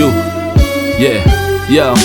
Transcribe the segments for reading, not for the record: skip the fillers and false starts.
you. Yeah, yo.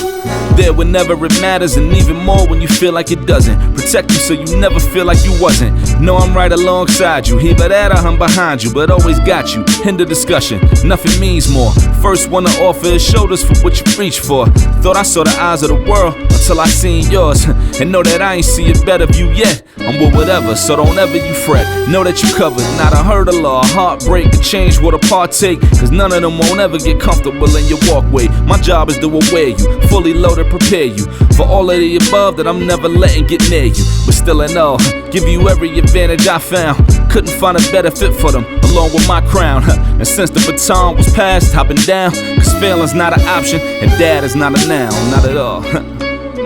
There whenever it matters, and even more when you feel like it doesn't. Protect you so you never feel like you wasn't. Know I'm right alongside you. Either that or I'm behind you, but always got you. End of discussion, nothing means more. First one to offer is shoulders for what you reach for. Thought I saw the eyes of the world until I seen yours. And know that I ain't see a better view yet. I'm with whatever, so don't ever you fret. Know that you covered, not a hurdle or a heartbreak. A change what a partake, cause none of them won't ever get comfortable in your walkway. My job is to aware you, fully loaded, prepare you for all of the above that I'm never letting get near you. But still in all, give you every advantage I found. Couldn't find a better fit for them, along with my crown. And since the baton was passed, I've been down. Cause failing's not an option, and dad is not a noun, not at all.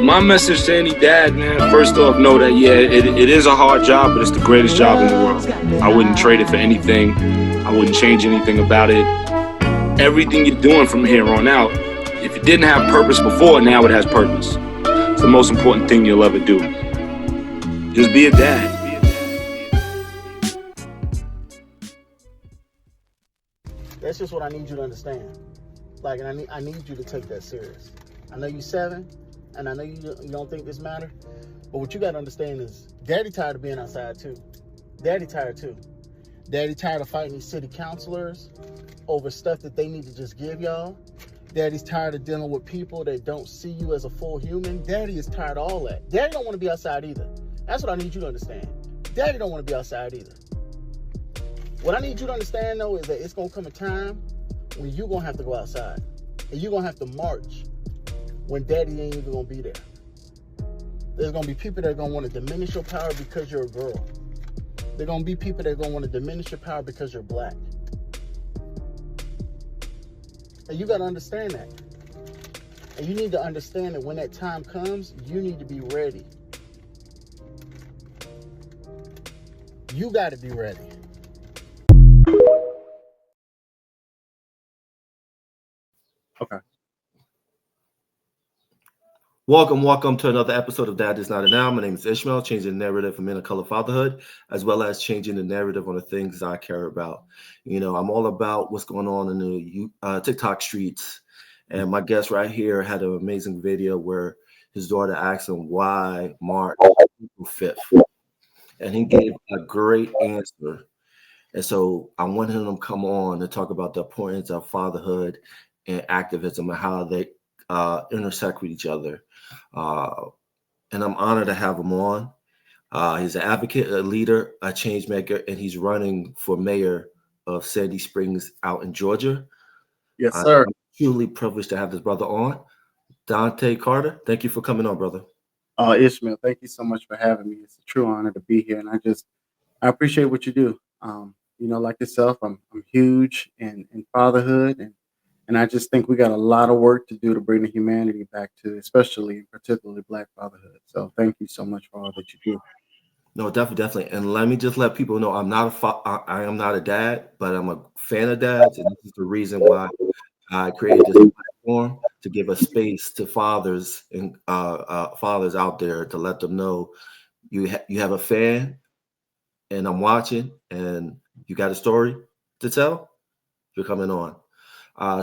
My message to any dad, man, first off, know that, yeah, it is a hard job, but it's the greatest job in the world. I wouldn't trade it for anything. I wouldn't change anything about it. Everything you're doing from here on out, if it didn't have purpose before, now it has purpose. It's the most important thing you'll ever do. Just be a dad. That's just what I need you to understand. Like, and I need you to take that serious. I know you're 7, and I know you don't think this matter, but what you got to understand is daddy tired of being outside too. Daddy tired too. Daddy tired of fighting these city councilors over stuff that they need to just give y'all. Daddy's tired of dealing with people that don't see you as a full human. Daddy is tired of all that. Daddy don't want to be outside either. That's what I need you to understand. Daddy don't want to be outside either. What I need you to understand, though, is that it's going to come a time when you're going to have to go outside. And you're going to have to march when daddy ain't even going to be there. There's going to be people that are going to want to diminish your power because you're a girl. There's going to be people that are going to want to diminish your power because you're black. And you got to understand that. And you need to understand that when that time comes, you need to be ready. You got to be ready. Okay. Welcome to another episode of Dad Is Not a Now. My name is Ishmael, changing the narrative for men of color fatherhood, as well as changing the narrative on the things I care about. You know, I'm all about what's going on in the TikTok streets. And my guest right here had an amazing video where his daughter asked him why March April 5th. And he gave a great answer. And so I wanted him to come on and talk about the importance of fatherhood and activism and how they intersect with each other. And I'm honored to have him on. He's an advocate, a leader, a changemaker, and he's running for mayor of Sandy Springs out in Georgia. Yes, sir. I'm truly privileged to have this brother on. Dontaye Carter, thank you for coming on, brother. Ishmael, thank you so much for having me. It's a true honor to be here, and I appreciate what you do. You know, like yourself, I'm huge in fatherhood, and I just think we got a lot of work to do to bring the humanity back to, especially and particularly Black fatherhood. So thank you so much for all that you do. No, definitely. And let me just let people know I am not a dad, but I'm a fan of dads, and this is the reason why I created this platform to give a space to fathers and fathers out there to let them know you have a fan, and I'm watching, and you got a story to tell. You're coming on.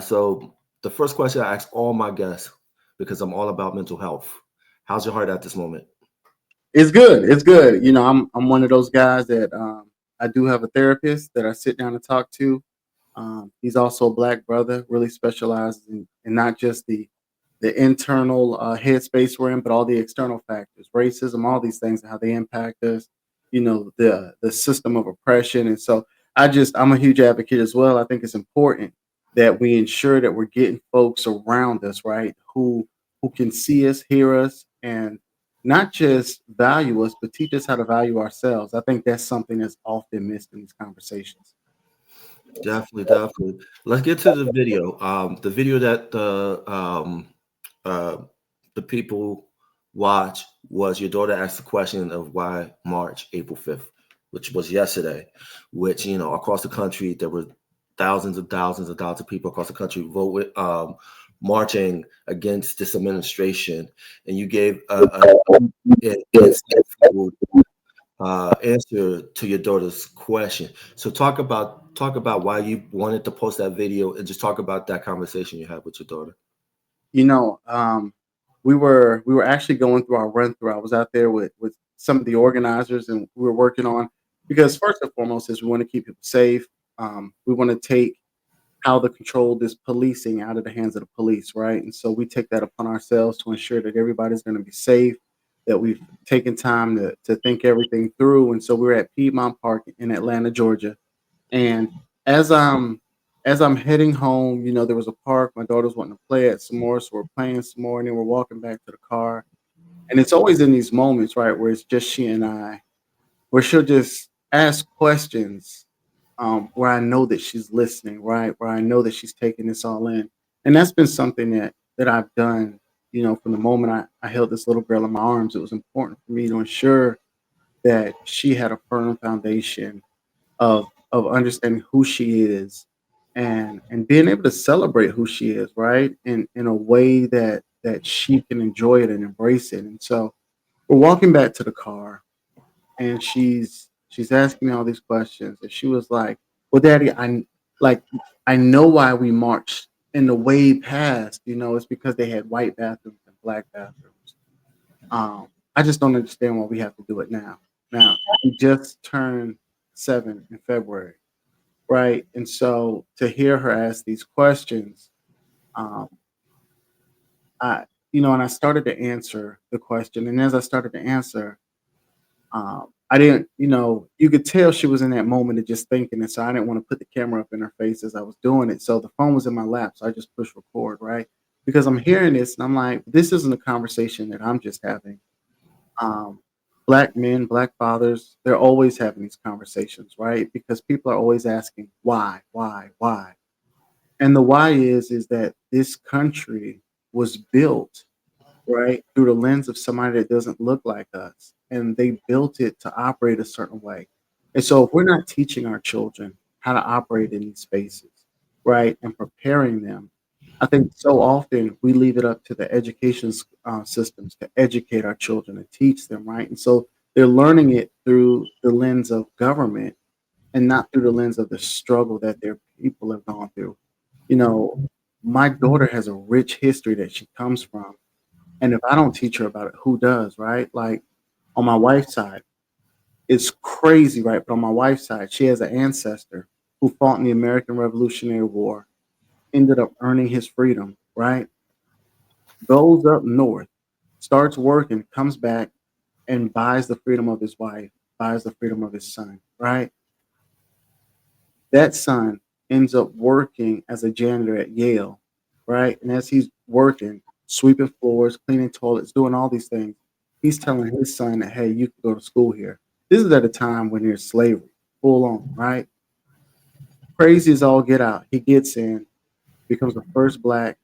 So the first question I ask all my guests, because I'm all about mental health. How's your heart at this moment? It's good. It's good. You know, I'm one of those guys that I do have a therapist that I sit down and talk to. He's also a Black brother, really specializes in not just the internal headspace we're in, but all the external factors, racism, all these things, and how they impact us. You know, the system of oppression. And so I'm a huge advocate as well. I think it's important that we ensure that we're getting folks around us, right, who can see us, hear us, and not just value us, but teach us how to value ourselves. I think that's something that's often missed in these conversations. Definitely. Let's get to the video. The video that the people watch was your daughter asked the question of why March April 5th, which was yesterday, which, you know, across the country, there were thousands of people across the country marching against this administration. And you gave answer to your daughter's question. So talk about why you wanted to post that video, and just talk about that conversation you had with your daughter. You know, we were actually going through our run through. I was out there with some of the organizers, and we were working on, because first and foremost is we want to keep people safe. We want to take how to control this policing out of the hands of the police, right? And so we take that upon ourselves to ensure that everybody's going to be safe, that we've taken time to think everything through. And so we were at Piedmont Park in Atlanta, Georgia. And as I'm as I'm heading home, there was a park. My daughter's wanting to play at some more, so we're playing some more, and then we're walking back to the car. And it's always in these moments, right, where it's just she and I, where she'll just ask questions, where I know that she's listening, right, where I know that she's taking this all in. And that's been something that I've done, from the moment I held this little girl in my arms. It was important for me to ensure that she had a firm foundation of understanding who she is, and being able to celebrate who she is, right? In a way that she can enjoy it and embrace it. And so we're walking back to the car, and she's asking me all these questions, and she was like, "Well, Daddy, like I know why we marched in the way past. It's because they had white bathrooms and black bathrooms. I just don't understand why we have to do it now. Now, we just turned 7 in February, right? And so to hear her ask these questions, um, and I started to answer the question. And as I started to answer, I didn't, you could tell she was in that moment of just thinking. And so I didn't want to put the camera up in her face as I was doing it. So the phone was in my lap. So I just pushed record, right? Because I'm hearing this and I'm like, this isn't a conversation that I'm just having. um, Black men, black fathers, they're always having these conversations, right? Because people are always asking why, and the why is that this country was built, right, through the lens of somebody that doesn't look like us, and they built it to operate a certain way. And so, if we're not teaching our children how to operate in these spaces, right, and preparing them, I think so often we leave it up to the education systems to educate our children and teach them, right? And so they're learning it through the lens of government and not through the lens of the struggle that their people have gone through. You know, my daughter has a rich history that she comes from. And if I don't teach her about it, who does, right? Like on my wife's side, it's crazy, right? But on my wife's side, she has an ancestor who fought in the American Revolutionary War, ended up earning his freedom, right? Goes up north, starts working, comes back, and buys the freedom of his wife, buys the freedom of his son, right? That son ends up working as a janitor at Yale, right? And as he's working, sweeping floors, cleaning toilets, doing all these things, he's telling his son that, hey, you can go to school here. This is at a time when there's slavery, full on, right? Crazy as all get out. He gets in, becomes the first black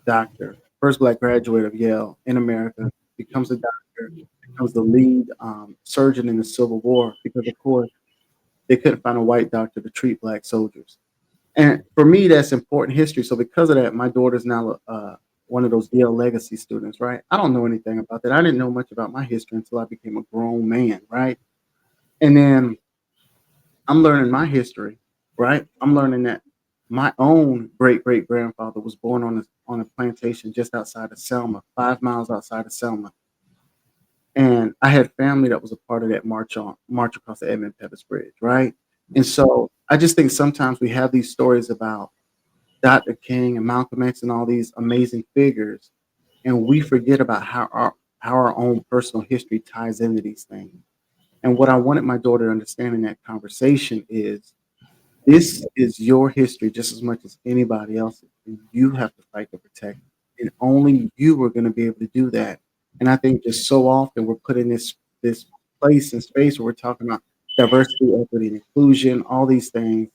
doctor, first black graduate of Yale in America, becomes a doctor, becomes the lead surgeon in the Civil War because, of course, they couldn't find a white doctor to treat black soldiers. And for me, that's important history. So because of that, my daughter's now one of those Yale legacy students, right? I don't know anything about that. I didn't know much about my history until I became a grown man, right? And then I'm learning my history, right? I'm learning that my own great great grandfather was born on a plantation just outside of Selma, 5 miles outside of Selma, and I had family that was a part of that march across the Edmund Pettus Bridge, right? And so I just think sometimes we have these stories about Dr. King and Malcolm X and all these amazing figures, and we forget about how our own personal history ties into these things. And what I wanted my daughter to understand in that conversation is this is your history just as much as anybody else's. And you have to fight to protect it. And only you are going to be able to do that. And I think just so often we're put in this place and space where we're talking about diversity, equity, and inclusion, all these things.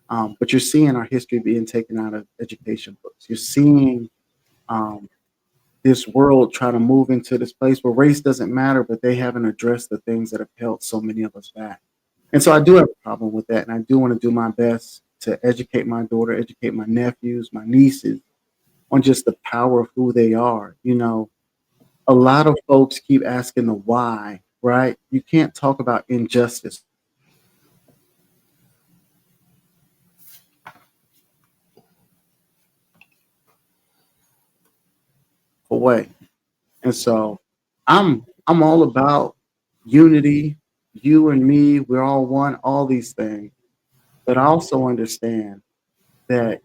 But you're seeing our history being taken out of education books. You're seeing um, this world try to move into this place where race doesn't matter, but they haven't addressed the things that have held so many of us back. And so I do have a problem with that. And I do want to do my best to educate my daughter, educate my nephews, my nieces on just the power of who they are. A lot of folks keep asking the why, right? You can't talk about injustice away. And so I'm all about unity, you and me, we're all one, all these things. But I also understand that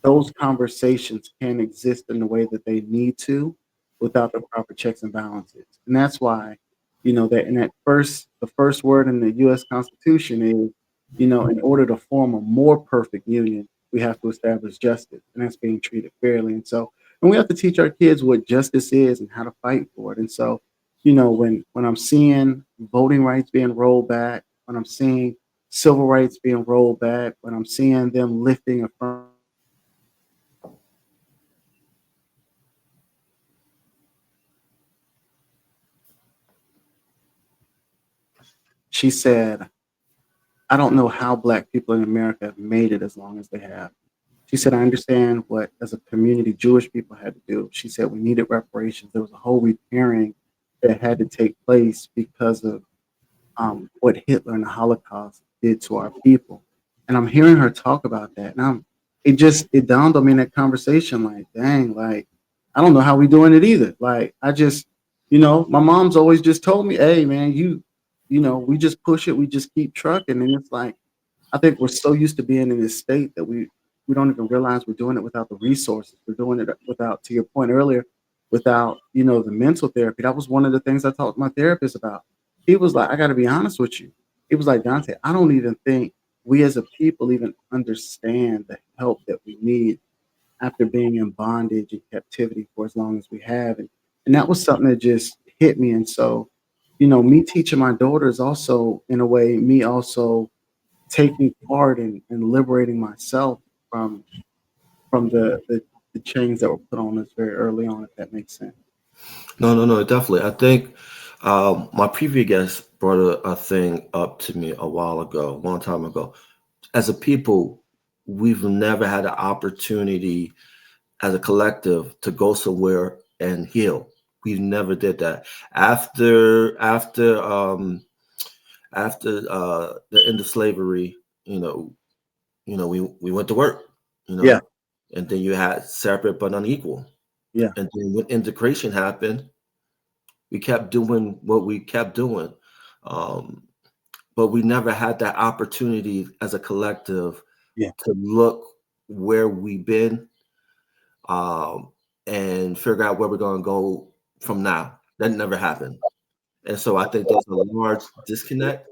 those conversations can exist in the way that they need to without the proper checks and balances. And that's why, that in the first word in the US Constitution is, in order to form a more perfect union, we have to establish justice. And that's being treated fairly. And we have to teach our kids what justice is and how to fight for it. And so, when I'm seeing voting rights being rolled back, when I'm seeing civil rights being rolled back, when I'm seeing them lifting a she said, I don't know how Black people in America have made it as long as they have. She said, I understand what, as a community, Jewish people had to do. She said, we needed reparations. There was a whole repairing that had to take place because of what Hitler and the Holocaust did to our people. And I'm hearing her talk about that. And it dawned on me in that conversation, like, dang, like, I don't know how we doing it either. Like, my mom's always just told me, hey, man, we just push it, we just keep trucking. And it's like, I think we're so used to being in this state that we don't even realize we're doing it without the resources. We're doing it without, to your point earlier, without, the mental therapy. That was one of the things I talked to my therapist about. He was like, I got to be honest with you. He was like, Dontaye, I don't even think we as a people even understand the help that we need after being in bondage and captivity for as long as we have. And that was something that just hit me. And so, me teaching my daughters also, in a way, me also taking part in liberating myself from the chains that were put on us very early on, if that makes sense. No, definitely. I think my previous guest brought a thing up to me a while ago, a long time ago. As a people, we've never had an opportunity as a collective to go somewhere and heal. We never did that. After the end of slavery, we went to work, Yeah. and then you had separate but unequal. Yeah. And then when integration happened, we kept doing what we kept doing. But we never had that opportunity as a collective Yeah. to look where we've been, and figure out where we're going to go from now. That never happened. And so I think there's a large disconnect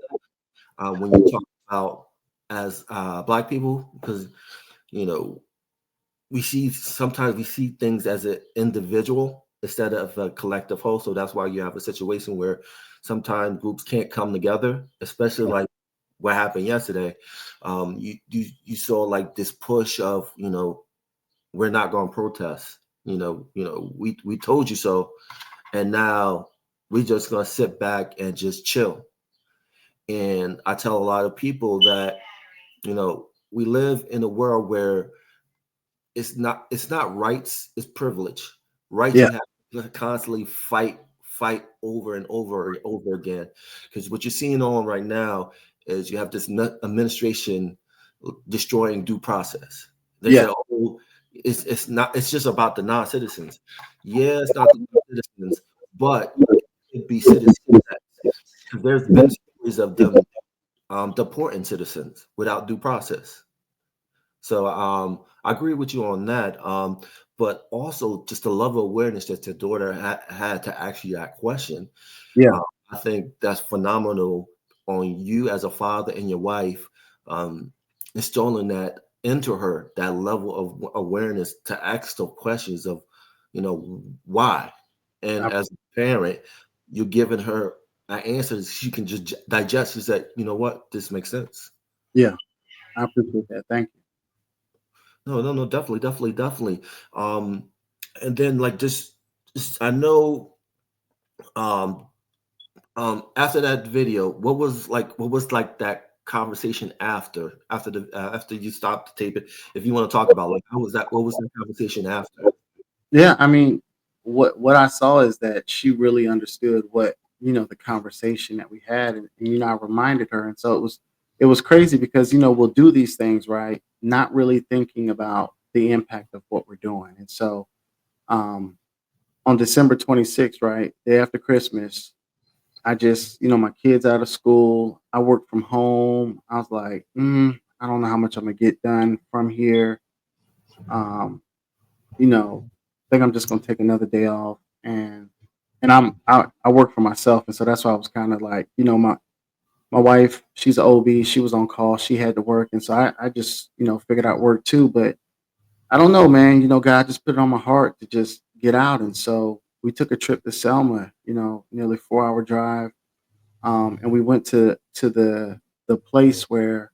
when you talk about as Black people, because, sometimes we see things as an individual instead of a collective whole. So that's why you have a situation where sometimes groups can't come together, especially like what happened yesterday. You saw like this push of, we're not going to protest. We told you so, and now we're just going to sit back and just chill. And I tell a lot of people that, we live in a world where it's not rights, it's privilege. Rights Yeah. you have to constantly fight over and over and over again. Because what you're seeing on right now is you have this administration destroying due process. They Yeah. say, oh, it's just about the non-citizens. Yeah, it's not the citizens, but it could be citizens. There's been stories of them deporting citizens without due process. So I agree with you on that. But also just the level of awareness that your daughter had to ask you that question. Yeah. I think that's phenomenal on you as a father and your wife, installing that into her, that level of awareness to ask those questions of, why. And as a parent, you're giving her an answer she can just digest. She said, you know what, this makes sense. Yeah. I appreciate that. Thank you. No, definitely. And then like I know, um, after that video, what was like that conversation after you stopped the tape? If you want to talk about like what was that conversation after? Yeah. I mean, what I saw is that she really understood what the conversation that we had, and I reminded her, and so it was crazy because we'll do these things, right, not really thinking about the impact of what we're doing. And so um on December 26th, right, day after Christmas, I just, my kids out of school, I work from home. I was like, I don't know how much I'm gonna get done from here. um I think I'm just gonna take another day off, and I work for myself, and so that's why I was kind of like, my wife, she's an OB, she was on call, she had to work, and so I just figured out work too. But I don't know, man. God just put it on my heart to just get out, and so we took a trip to Selma. Nearly 4 hour drive, and we went to the place where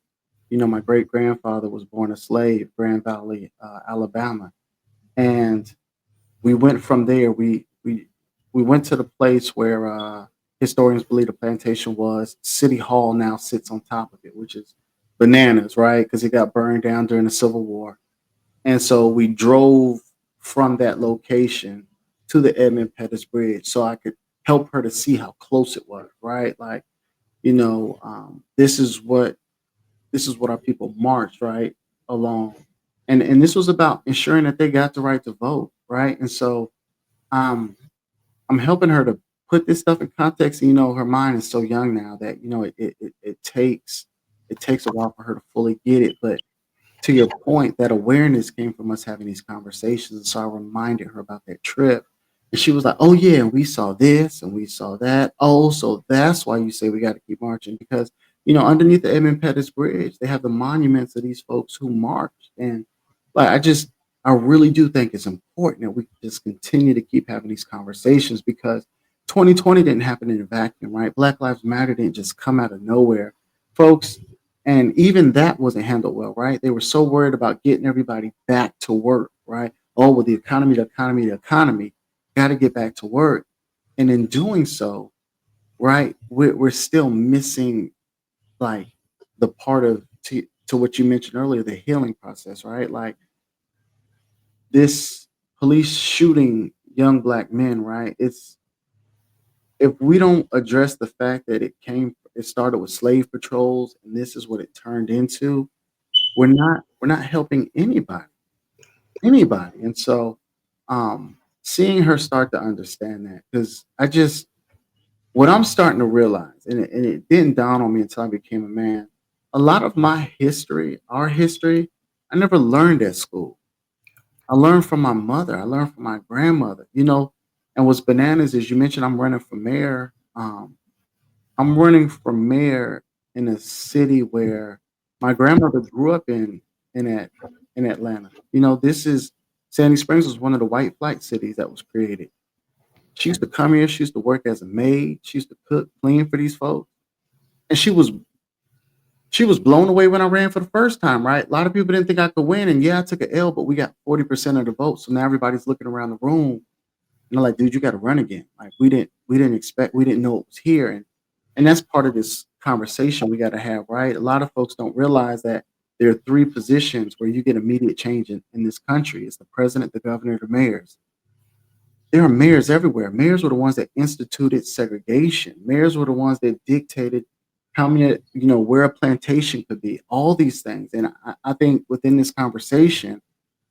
my great grandfather was born a slave, Grand Valley, Alabama, and we went from there. We went to the place where historians believe the plantation was. City Hall now sits on top of it, which is bananas, right? Because it got burned down during the Civil War. And so we drove from that location to the Edmund Pettus Bridge so I could help her to see how close it was, right? Like, this is what our people marched right along, and this was about ensuring that they got the right to vote, right? And so um, I'm helping her to put this stuff in context. Her mind is so young now that it takes a while for her to fully get it. But to your point, that awareness came from us having these conversations. And so I reminded her about that trip. And she was like, oh, yeah, and we saw this and we saw that. Oh, so that's why you say we got to keep marching. Because, underneath the Edmund Pettus Bridge, they have the monuments of these folks who marched. And like, I really do think it's important that we just continue to keep having these conversations, because 2020 didn't happen in a vacuum, right? Black Lives Matter didn't just come out of nowhere. Folks, and even that wasn't handled well, right? They were so worried about getting everybody back to work, right? Oh, well, the economy, got to get back to work. And in doing so, right, we're still missing like the part of to what you mentioned earlier, the healing process, right? Like this police shooting young black men, right? It's if we don't address the fact that it started with slave patrols and this is what it turned into, we're not helping anybody. And so seeing her start to understand that, because what I'm starting to realize, and it didn't dawn on me until I became a man, a lot of my history, our history, I never learned at school. I learned from my mother. I learned from my grandmother. And what's bananas is, you mentioned I'm running for mayor. I'm running for mayor in a city where my grandmother grew up in Atlanta. This is Sandy Springs was one of the white flight cities that was created. She used to come here. She used to work as a maid. She used to cook, clean for these folks, and she was blown away when I ran for the first time. Right, a lot of people didn't think I could win, and yeah, I took an L, but we got 40% of the vote. So now everybody's looking around the room, and they're like, "Dude, you got to run again." Like we didn't know it was here, and that's part of this conversation we got to have. Right, a lot of folks don't realize that there are three positions where you get immediate change in this country. It's the president, the governor, the mayors. There are mayors everywhere. Mayors were the ones that instituted segregation. Mayors were the ones that dictated how many, where a plantation could be, all these things. And I think within this conversation,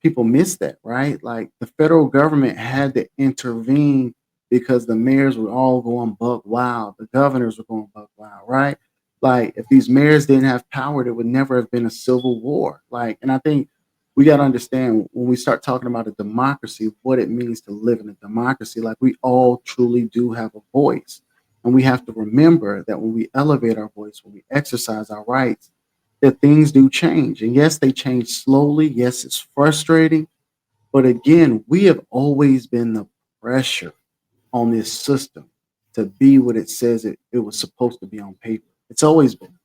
people miss that, right? Like the federal government had to intervene because the mayors were all going buck wild. The governors were going buck wild, right? Like if these mayors didn't have power, there would never have been a civil war. And I think we got to understand when we start talking about a democracy, what it means to live in a democracy. Like we all truly do have a voice. And we have to remember that when we elevate our voice, when we exercise our rights, that things do change. And yes, they change slowly. Yes, it's frustrating. But again, we have always been the pressure on this system to be what it says it was supposed to be on paper. It's always been.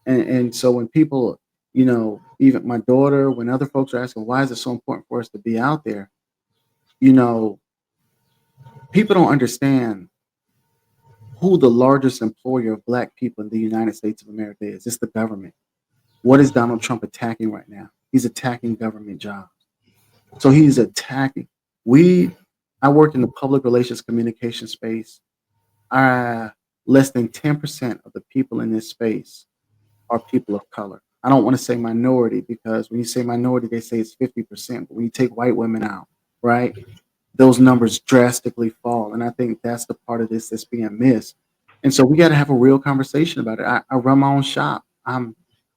And so when people, even my daughter, when other folks are asking, why is it so important for us to be out there? People don't understand who the largest employer of black people in the United States of America is. It's the government. What is Donald Trump attacking right now? He's attacking government jobs. So he's attacking. I work in the public relations communication space. less than 10% of the people in this space are people of color. I don't want to say minority, because when you say minority, they say it's 50%. But when you take white women out, right, those numbers drastically fall. And I think that's the part of this that's being missed. And so we got to have a real conversation about it. I run my own shop. I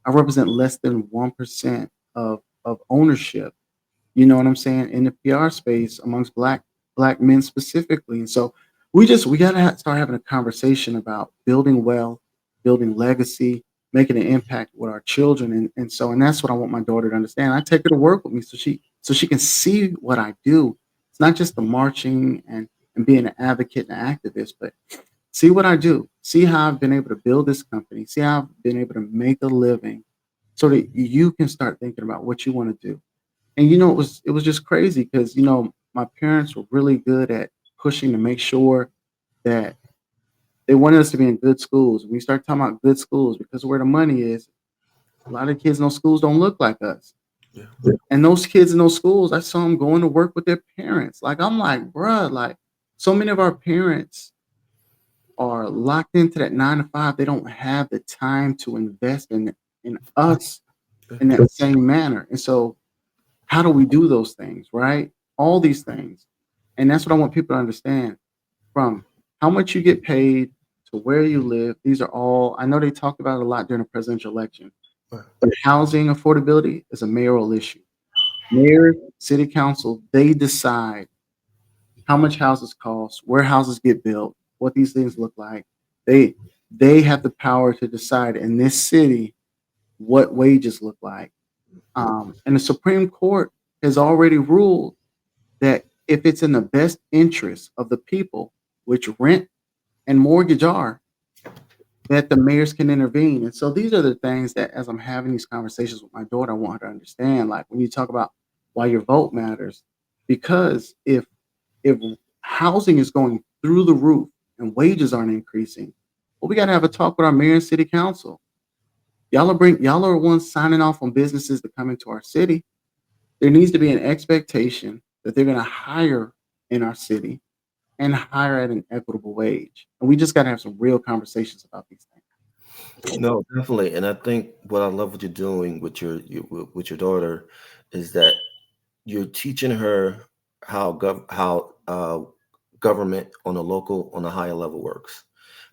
represent less than 1% of ownership. You know what I'm saying, in the PR space amongst black men specifically. And so we got to start having a conversation about building wealth, building legacy, making an impact with our children. And that's what I want my daughter to understand. I take her to work with me so she can see what I do. It's not just the marching and being an advocate and an activist, but see what I do. See how I've been able to build this company. See how I've been able to make a living, so that you can start thinking about what you want to do. And it was just crazy, because my parents were really good at pushing to make sure that they wanted us to be in good schools. When we start talking about good schools, because where the money is, a lot of kids in those schools don't look like us. Yeah. And those kids in those schools, I saw them going to work with their parents. Like, I'm like, bruh, like, so many of our parents are locked into that 9 to 5. They don't have the time to invest in us in that same manner. And so how do we do those things, right? All these things. And that's what I want people to understand, from how much you get paid to where you live. These are all, I know they talked about it a lot during the presidential election, but housing affordability is a mayoral issue. Mayor, city council, they decide how much houses cost, where houses get built, what these things look like. They have the power to decide in this city what wages look like. And the Supreme Court has already ruled that if it's in the best interest of the people, which rent and mortgage are, that the mayors can intervene. And so these are the things that, as I'm having these conversations with my daughter, I want her to understand. Like, when you talk about why your vote matters, because if housing is going through the roof and wages aren't increasing, well, we got to have a talk with our mayor and city council. Y'all are ones signing off on businesses that come into our city. There needs to be an expectation that they're going to hire in our city, and hire at an equitable wage. And we just got to have some real conversations about these things. No, definitely. And I think what I love what you're doing with your daughter is that you're teaching her how government on a higher level works.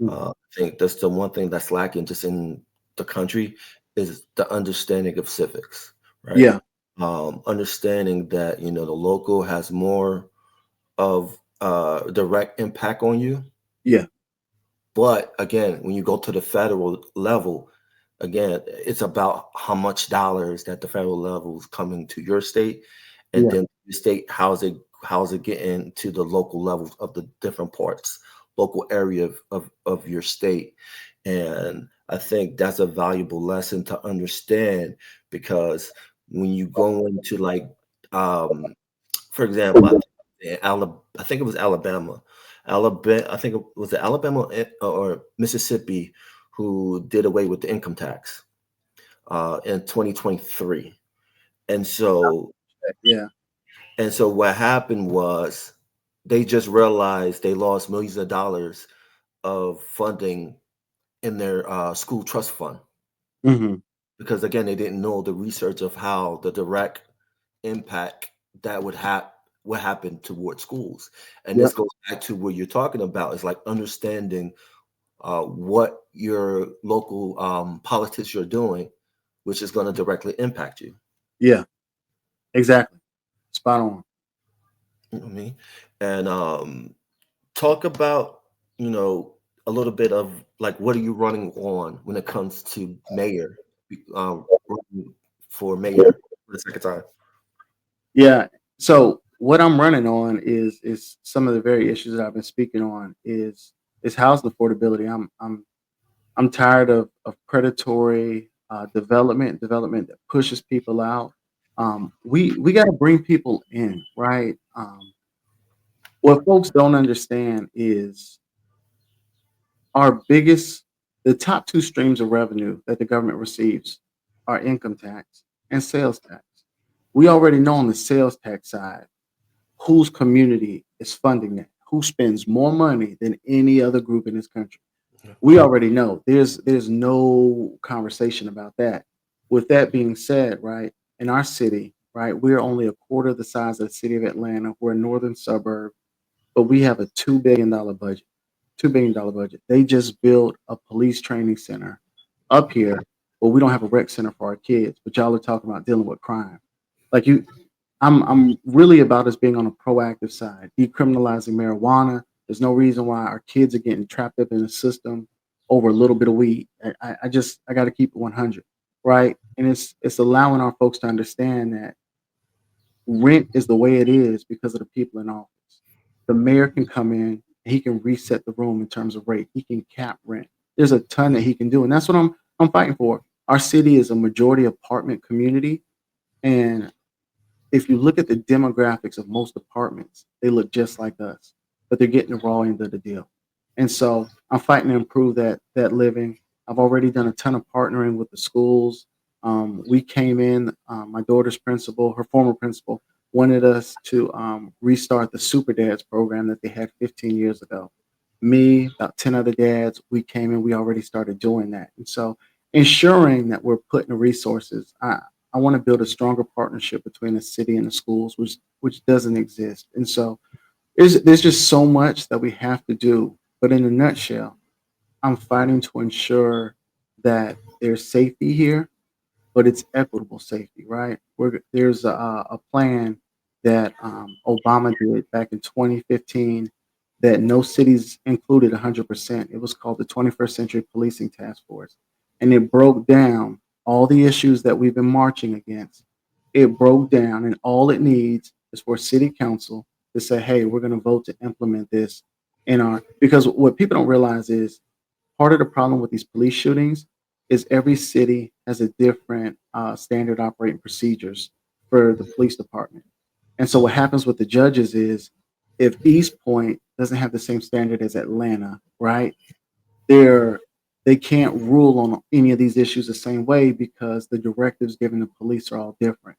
I think that's the one thing that's lacking just in the country, is the understanding of civics, right? Yeah. Understanding that the local has more of direct impact on you. Yeah. But again, when you go to the federal level, again, it's about how much dollars that the federal level is coming to your state, and Yeah. then the state, how's it getting to the local levels of the different parts, local area of your state. And I think that's a valuable lesson to understand, because when you go into, like, for example, I think it was Alabama. I think it was Alabama or Mississippi who did away with the income tax in 2023. And so Yeah. what happened was they just realized they lost millions of dollars of funding in their school trust fund, Hmm. because again, they didn't know the research of how the direct impact that would happen towards schools. And Yep. this goes back to what you're talking about, is like understanding what your local politics you're doing, which is going to directly impact you. Yeah. Exactly. Spot on. You know what I mean? And talk about, a little bit of, like, what are you running on when it comes to mayor, running for mayor for the second time? Yeah. So what I'm running on is some of the very issues that I've been speaking on, is housing affordability. I'm tired of predatory development that pushes people out. We got to bring people in, right? What folks don't understand is the top two streams of revenue that the government receives are income tax and sales tax. We already know on the sales tax side whose community is funding that, who spends more money than any other group in this country. We already know there's no conversation about that. With that being said, right, in our city, right, we're only a quarter of the size of the city of Atlanta. We're a northern suburb, but we have a $2 billion budget. $2 billion budget. They just built a police training center up here, but we don't have a rec center for our kids. But y'all are talking about dealing with crime. Like I'm really about us being on a proactive side, decriminalizing marijuana. There's no reason why our kids are getting trapped up in the system over a little bit of weed. I got to keep it 100, right? And it's allowing our folks to understand that rent is the way it is because of the people in office. The mayor can come in, and he can reset the room in terms of rate. He can cap rent. There's a ton that he can do, and that's what I'm fighting for. Our city is a majority apartment community, and if you look at the demographics of most apartments, they look just like us, but they're getting the raw end of the deal. And so I'm fighting to improve that living. I've already done a ton of partnering with the schools. We came in, my daughter's principal, her former principal, wanted us to restart the Super Dads program that they had 15 years ago. Me, about 10 other dads, we came in, we already started doing that. And so ensuring that we're putting the resources, I want to build a stronger partnership between the city and the schools, which doesn't exist. And so there's just so much that we have to do. But in a nutshell, I'm fighting to ensure that there's safety here, but it's equitable safety, right? There's a plan that Obama did back in 2015 that no cities included 100%. It was called the 21st Century Policing Task Force. And it broke down all the issues that we've been marching against. It broke down, and all it needs is for city council to say, hey, we're going to vote to implement this because what people don't realize is part of the problem with these police shootings is every city has a different standard operating procedures for the police department. And so what happens with the judges is if East Point doesn't have the same standard as Atlanta, right? They can't rule on any of these issues the same way because the directives given to police are all different.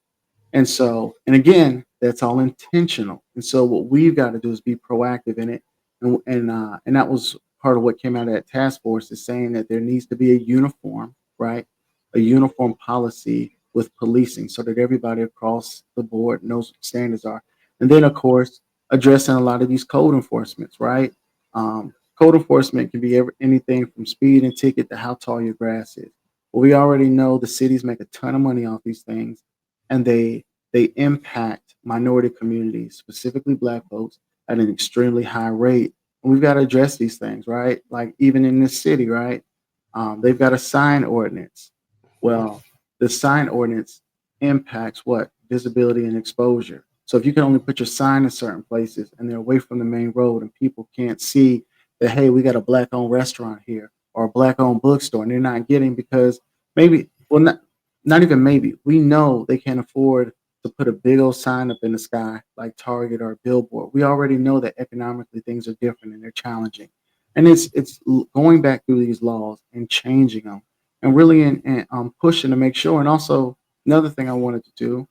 And so, and again, that's all intentional. And so what we've got to do is be proactive in it. And that was part of what came out of that task force is saying that there needs to be a uniform, right? A uniform policy with policing so that everybody across the board knows what standards are. And then, of course, addressing a lot of these code enforcements, right? Code enforcement can be anything from speed and ticket to how tall your grass is. But we already know the cities make a ton of money off these things, and they impact minority communities, specifically Black folks, at an extremely high rate. And we've got to address these things, right? Like even in this city, right? They've got a sign ordinance. Well, the sign ordinance impacts what? Visibility and exposure. So if you can only put your sign in certain places and they're away from the main road and people can't see that, hey, we got a Black-owned restaurant here or a Black-owned bookstore, and they're not getting because maybe, well, not even maybe, we know they can't afford to put a big old sign up in the sky like Target or a billboard. We already know that economically things are different and they're challenging. And it's going back through these laws and changing them and really pushing to make sure. And also another thing I wanted to do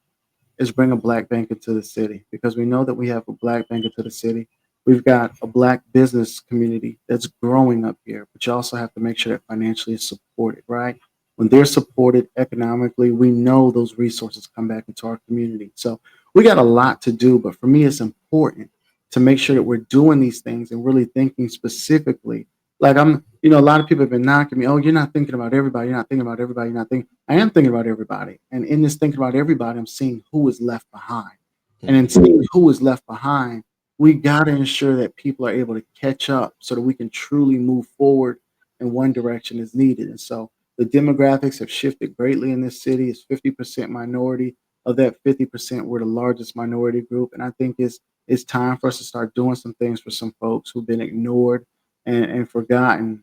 is bring a Black bank into the city because we know that we have a Black bank into the city. We've got a Black business community that's growing up here, but you also have to make sure that financially is supported, right? When they're supported economically, we know those resources come back into our community. So we got a lot to do, but for me, it's important to make sure that we're doing these things and really thinking specifically. Like a lot of people have been knocking me, oh, you're not thinking about everybody, you're not thinking about everybody, you're not thinking. I am thinking about everybody. And in this thinking about everybody, I'm seeing who is left behind. And in seeing who is left behind, we got to ensure that people are able to catch up so that we can truly move forward in one direction as needed. And so the demographics have shifted greatly in this city. It's 50% minority. Of that 50%, we're the largest minority group. And I think it's time for us to start doing some things for some folks who've been ignored and forgotten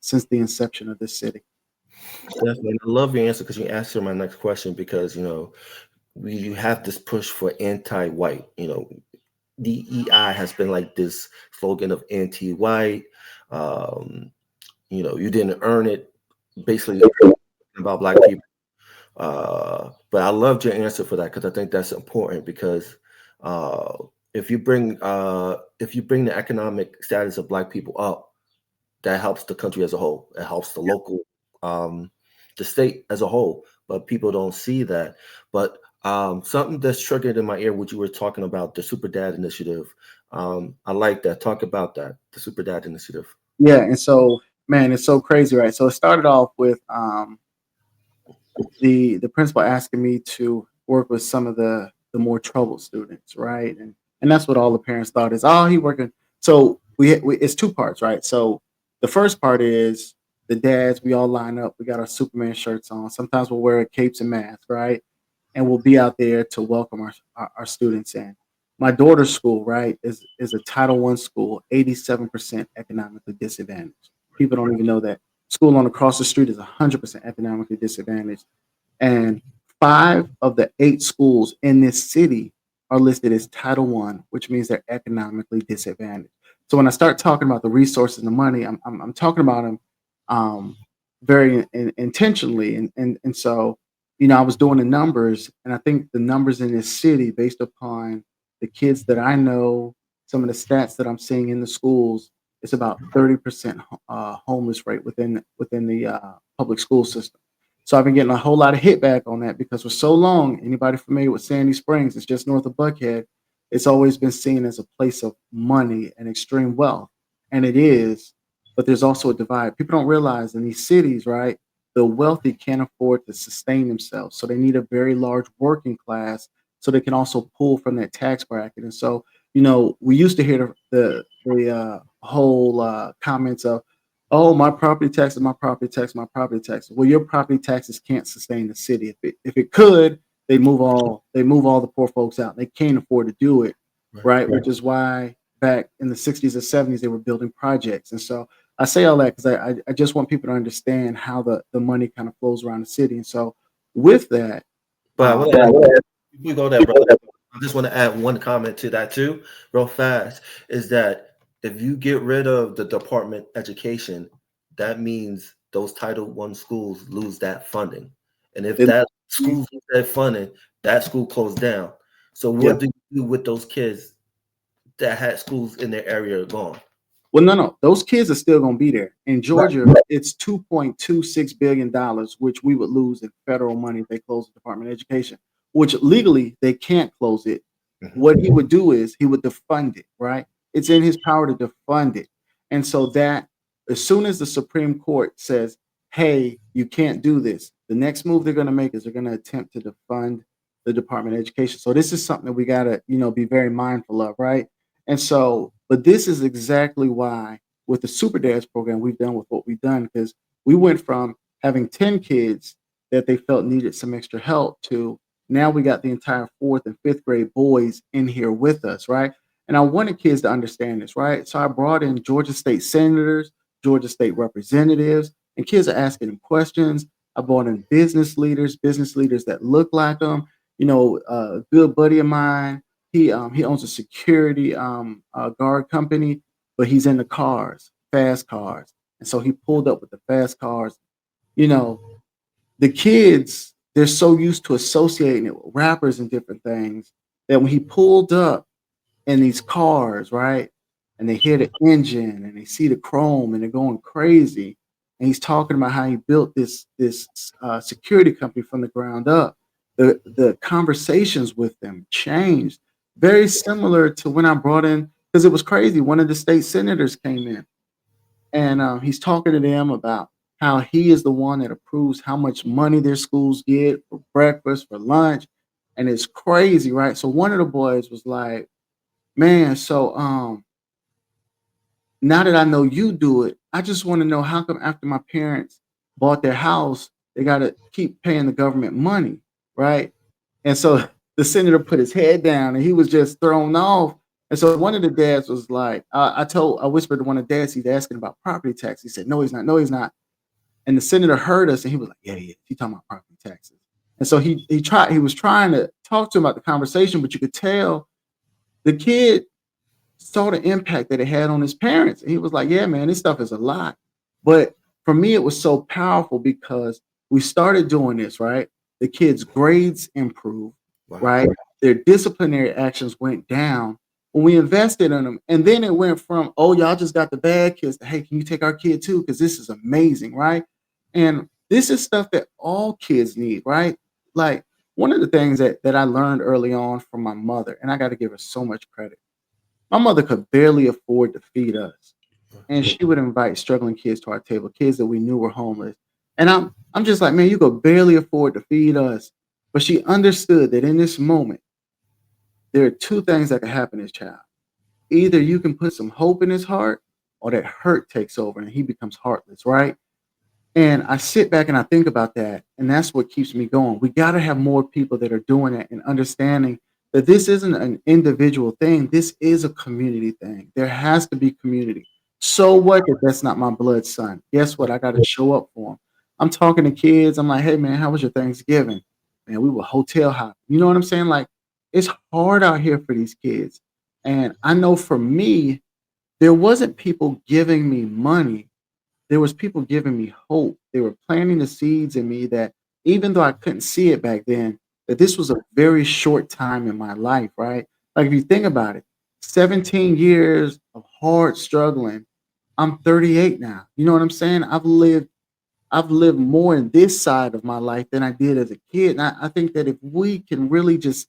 since the inception of this city. Definitely. I love your answer because you answered my next question because, you have this push for anti-white. DEI has been like this slogan of anti-white. You didn't earn it, basically about Black people. But I loved your answer for that because I think that's important because if you bring the economic status of Black people up, that helps the country as a whole. It helps the local, the state as a whole. But people don't see that. But something that's triggered in my ear, what you were talking about, the Super Dad Initiative. I like that. Talk about that, the Super Dad Initiative. Yeah, and so, man, it's so crazy, right? So it started off with the principal asking me to work with some of the more troubled students, right? And that's what all the parents thought is, oh, he working. So we it's two parts, right? So the first part is the dads. We all line up. We got our Superman shirts on. Sometimes we'll wear capes and masks, right? And we'll be out there to welcome our students in. My daughter's school, right, is a Title I school, 87% economically disadvantaged. People don't even know that. School on across the street is 100% economically disadvantaged. And 5 of the 8 schools in this city are listed as Title I, which means they're economically disadvantaged. So when I start talking about the resources and the money, I'm talking about them very intentionally. And so, you know, I was doing the numbers, and I think the numbers in this city, based upon the kids that I know, some of the stats that I'm seeing in the schools, it's about 30% homeless rate within the public school system. So I've been getting a whole lot of hit back on that because for so long, anybody familiar with Sandy Springs, it's just north of Buckhead, it's always been seen as a place of money and extreme wealth. And it is, but there's also a divide. People don't realize in these cities, right, the wealthy can't afford to sustain themselves. So they need a very large working class so they can also pull from that tax bracket. And so, you know, we used to hear the whole comments of, oh, my property taxes, my property tax, my property taxes. Well, your property taxes can't sustain the city. If it could, they move all the poor folks out. They can't afford to do it, right? Which is why back in the 60s and 70s they were building projects. And so I say all that because I just want people to understand how the money kind of flows around the city. And so with that, But we go there, brother. I just want to add one comment to that too, real fast. Is that if you get rid of the department education, that means those Title I schools lose that funding. And if that school loses that funding, that school closed down. So what do you do with those kids that had schools in their area gone? Well, no, those kids are still going to be there. In Georgia, it's $2.26 billion, which we would lose in federal money if they close the Department of Education, which legally they can't close it. Mm-hmm. What he would do is he would defund it, right? It's in his power to defund it. And so that as soon as the Supreme Court says, hey, you can't do this, the next move they're going to make is they're going to attempt to defund the Department of Education. So this is something that we got to, be very mindful of, right? And so, but this is exactly why with the Super Dads program, we've done with what we've done, because we went from having 10 kids that they felt needed some extra help to now we got the entire 4th and 5th grade boys in here with us, right? And I wanted kids to understand this, right? So I brought in Georgia State senators, Georgia State representatives, and kids are asking them questions. I brought in business leaders that look like them. A good buddy of mine, he owns a security guard company, but he's in the cars, fast cars. And so he pulled up with the fast cars. The kids, they're so used to associating it with rappers and different things that when he pulled up in these cars, right, and they hear the engine and they see the chrome and they're going crazy, and he's talking about how he built this security company from the ground up, the conversations with them changed. Very similar to when I brought in, because it was crazy, one of the state senators came in and he's talking to them about how he is the one that approves how much money their schools get for breakfast, for lunch. And it's crazy, right? So one of the boys was like, man, so now that I know you do it, I just want to know how come after my parents bought their house, they got to keep paying the government money, right? And so the senator put his head down and he was just thrown off. And so one of the dads was like, I whispered to one of the dads, he's asking about property tax. He said, no, he's not. No, he's not. And the senator heard us and he was like, yeah, he's talking about property taxes. And so he was trying to talk to him about the conversation, but you could tell the kid saw the impact that it had on his parents. And he was like, yeah, man, this stuff is a lot. But for me, it was so powerful because we started doing this, right? The kids' grades improved, right? Their disciplinary actions went down. when we invested in them. And then it went from, oh, y'all just got the bad kids, to, hey, can you take our kid too? Because this is amazing, right? And this is stuff that all kids need, right? Like one of the things that I learned early on from my mother, and I got to give her so much credit. My mother could barely afford to feed us, and she would invite struggling kids to our table, kids that we knew were homeless. And I'm just like, man, you could barely afford to feed us. But she understood that in this moment, there are two things that can happen to this child. Either you can put some hope in his heart, or that hurt takes over and he becomes heartless, right? And I sit back and I think about that, and that's what keeps me going. We got to have more people that are doing it and understanding that this isn't an individual thing. This is a community thing. There has to be community. So what if that's not my blood son? Guess what? I got to show up for him. I'm talking to kids. I'm like, hey, man, how was your Thanksgiving? Man, we were hotel hopping. You know what I'm saying? Like, it's hard out here for these kids. And I know for me, there wasn't people giving me money. There was people giving me hope. They were planting the seeds in me that even though I couldn't see it back then, that this was a very short time in my life, right? Like if you think about it, 17 years of hard struggling. I'm 38 now. You know what I'm saying? I've lived more in this side of my life than I did as a kid. And I think that if we can really just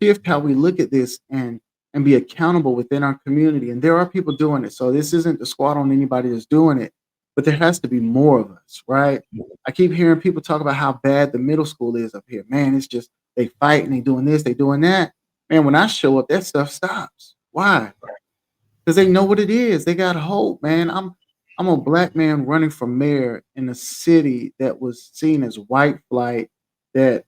shift how we look at this and be accountable within our community, and there are people doing it. So this isn't to squat on anybody that's doing it, but there has to be more of us, right? I keep hearing people talk about how bad the middle school is up here. Man, it's just they fight and they doing this, they doing that. Man, when I show up, that stuff stops. Why? Because they know what it is. They got hope, man. I'm a black man running for mayor in a city that was seen as white flight, that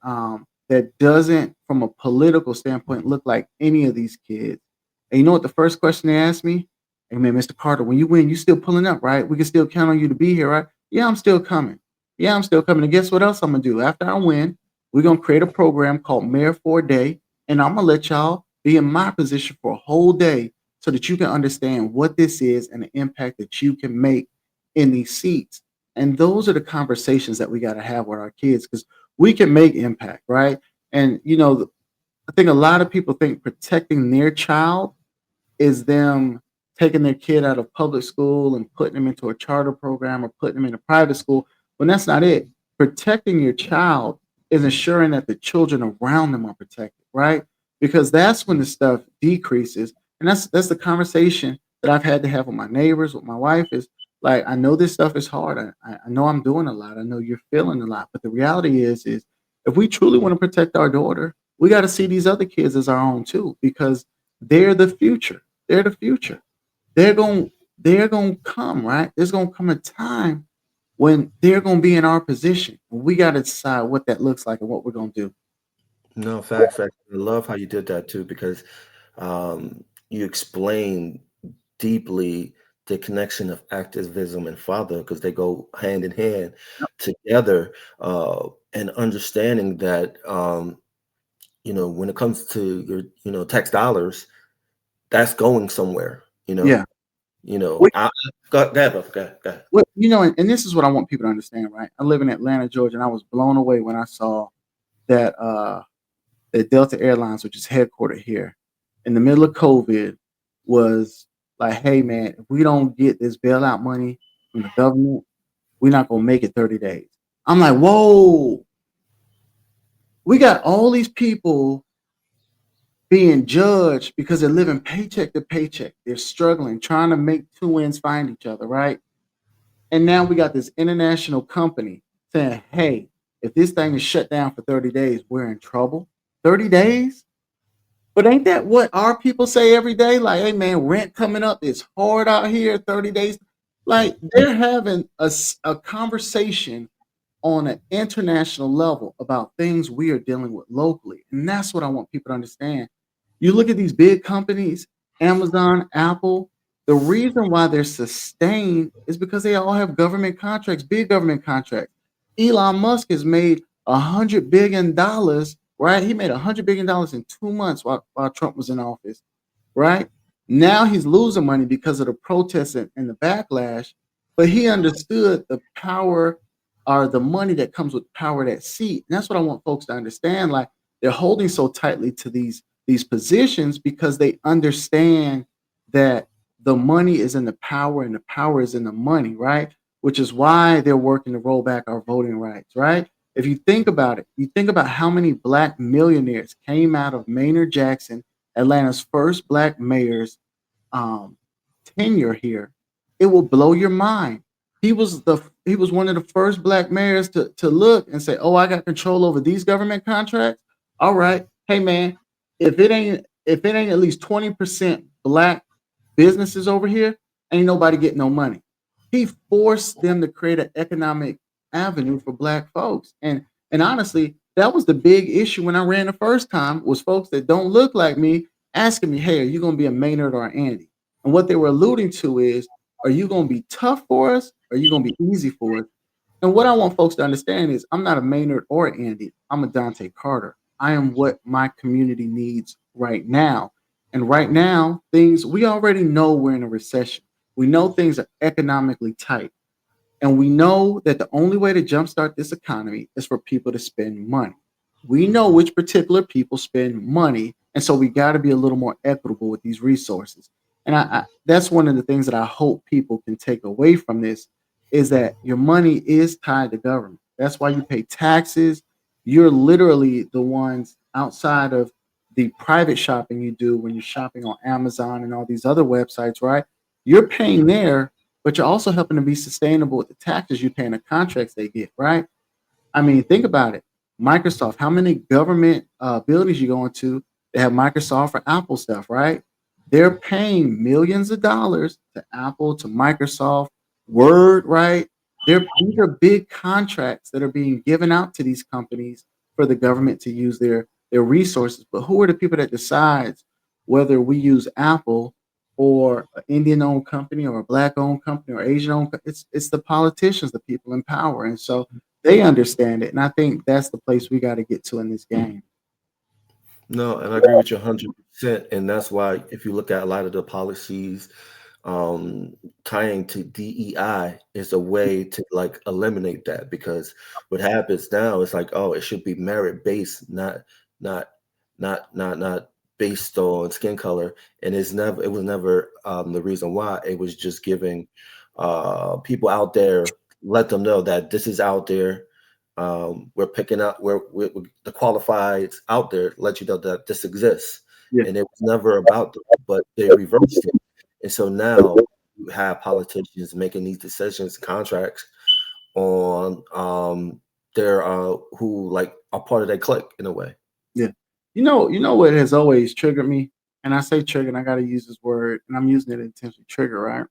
doesn't, from a political standpoint, look like any of these kids. And you know what the first question they asked me? Hey man, Mr. Carter, when you win, you still pulling up, right? We can still count on you to be here, right? Yeah, I'm still coming. Yeah, I'm still coming. And guess what else I'm gonna do? After I win, we're gonna create a program called Mayor for a Day, and I'm gonna let y'all be in my position for a whole day so that you can understand what this is and the impact that you can make in these seats. And those are the conversations that we got to have with our kids because we can make impact, right? And I think a lot of people think protecting their child is them taking their kid out of public school and putting them into a charter program or putting them in a private school. When that's not it. Protecting your child is ensuring that the children around them are protected, right? Because that's when the stuff decreases. And that's the conversation that I've had to have with my neighbors, with my wife is like, I know this stuff is hard. I know I'm doing a lot. I know you're feeling a lot. But the reality is if we truly want to protect our daughter, we got to see these other kids as our own too, because they're the future. They're the future. They're going to come, right? There's going to come a time when they're going to be in our position. We got to decide what that looks like and what we're going to do. No, facts. I love how you did that too, because you explained deeply the connection of activism and father, because they go hand in hand together, and understanding that when it comes to your tax dollars, that's going somewhere. Yeah. Go ahead. Well, and this is what I want people to understand, right? I live in Atlanta, Georgia, and I was blown away when I saw that that Delta Airlines, which is headquartered here, in the middle of COVID, was like, hey man, if we don't get this bailout money from the government, we're not gonna make it 30 days. I'm like, whoa, we got all these people being judged because they're living paycheck to paycheck. They're struggling, trying to make two ends find each other, right? And now we got this international company saying, hey, if this thing is shut down for 30 days, we're in trouble. 30 days? But ain't that what our people say every day? Like, hey man, rent coming up. It's hard out here, 30 days. Like they're having a conversation on an international level about things we are dealing with locally. And that's what I want people to understand. You look at these big companies, Amazon, Apple, the reason why they're sustained is because they all have government contracts, big government contracts. Elon Musk has made $100 billion, right? He made $100 billion in 2 months while Trump was in office, right? Now he's losing money because of the protests and the backlash, but he understood the power or the money that comes with power of that seat. And that's what I want folks to understand. Like they're holding so tightly to these these positions because they understand that the money is in the power and the power is in the money, right? Which is why they're working to roll back our voting rights, right? If you think about it, you think about how many black millionaires came out of Maynard Jackson, Atlanta's first black mayor's um, tenure here, it will blow your mind. He was one of the first black mayors to look and say, "Oh, I got control over these government contracts. All right, hey man, if it ain't at least 20% black businesses over here, ain't nobody getting no money." He forced them to create an economic avenue for black folks, and honestly, that was the big issue when I ran the first time. Was folks that don't look like me asking me, "Hey, are you going to be a Maynard or an Andy?" And what they were alluding to is, are you going to be tough for us? Or are you going to be easy for us? And what I want folks to understand is I'm not a Maynard or an Andy. I'm a Dontaye Carter. I am what my community needs right now. And right now, we already know we're in a recession. We know things are economically tight. And we know that the only way to jumpstart this economy is for people to spend money. We know which particular people spend money. And so we got to be a little more equitable with these resources. And that's one of the things that I hope people can take away from this is that your money is tied to government. That's why you pay taxes. You're literally the ones outside of the private shopping you do when you're shopping on Amazon and all these other websites, right? You're paying there, but you're also helping to be sustainable with the taxes you pay and the contracts they get, right? I mean, think about it. Microsoft, how many government buildings you go into that have Microsoft or Apple stuff, right? They're paying millions of dollars to Apple, to Microsoft, Word, right? These are big contracts that are being given out to these companies for the government to use their resources. But who are the people that decides whether we use Apple or an Indian-owned company or a Black-owned company or Asian-owned? It's the politicians, the people in power, and so they understand it. And I think that's the place we got to get to in this game. No, and I agree with you 100%. And that's why if you look at a lot of the policies tying to DEI is a way to like eliminate that, because what happens now is like, oh, it should be merit based, not based on skin color. And it was never the reason why. It was just giving people out there, let them know that this is out there. We're picking up we're the qualified out there, let you know that this exists. Yeah. And it was never about that, but they reversed it. And so now you have politicians making these decisions, contracts on their who like are part of their clique in a way. Yeah. You know what has always triggered me? And I say trigger, and I got to use this word, and I'm using it intentionally, trigger, right?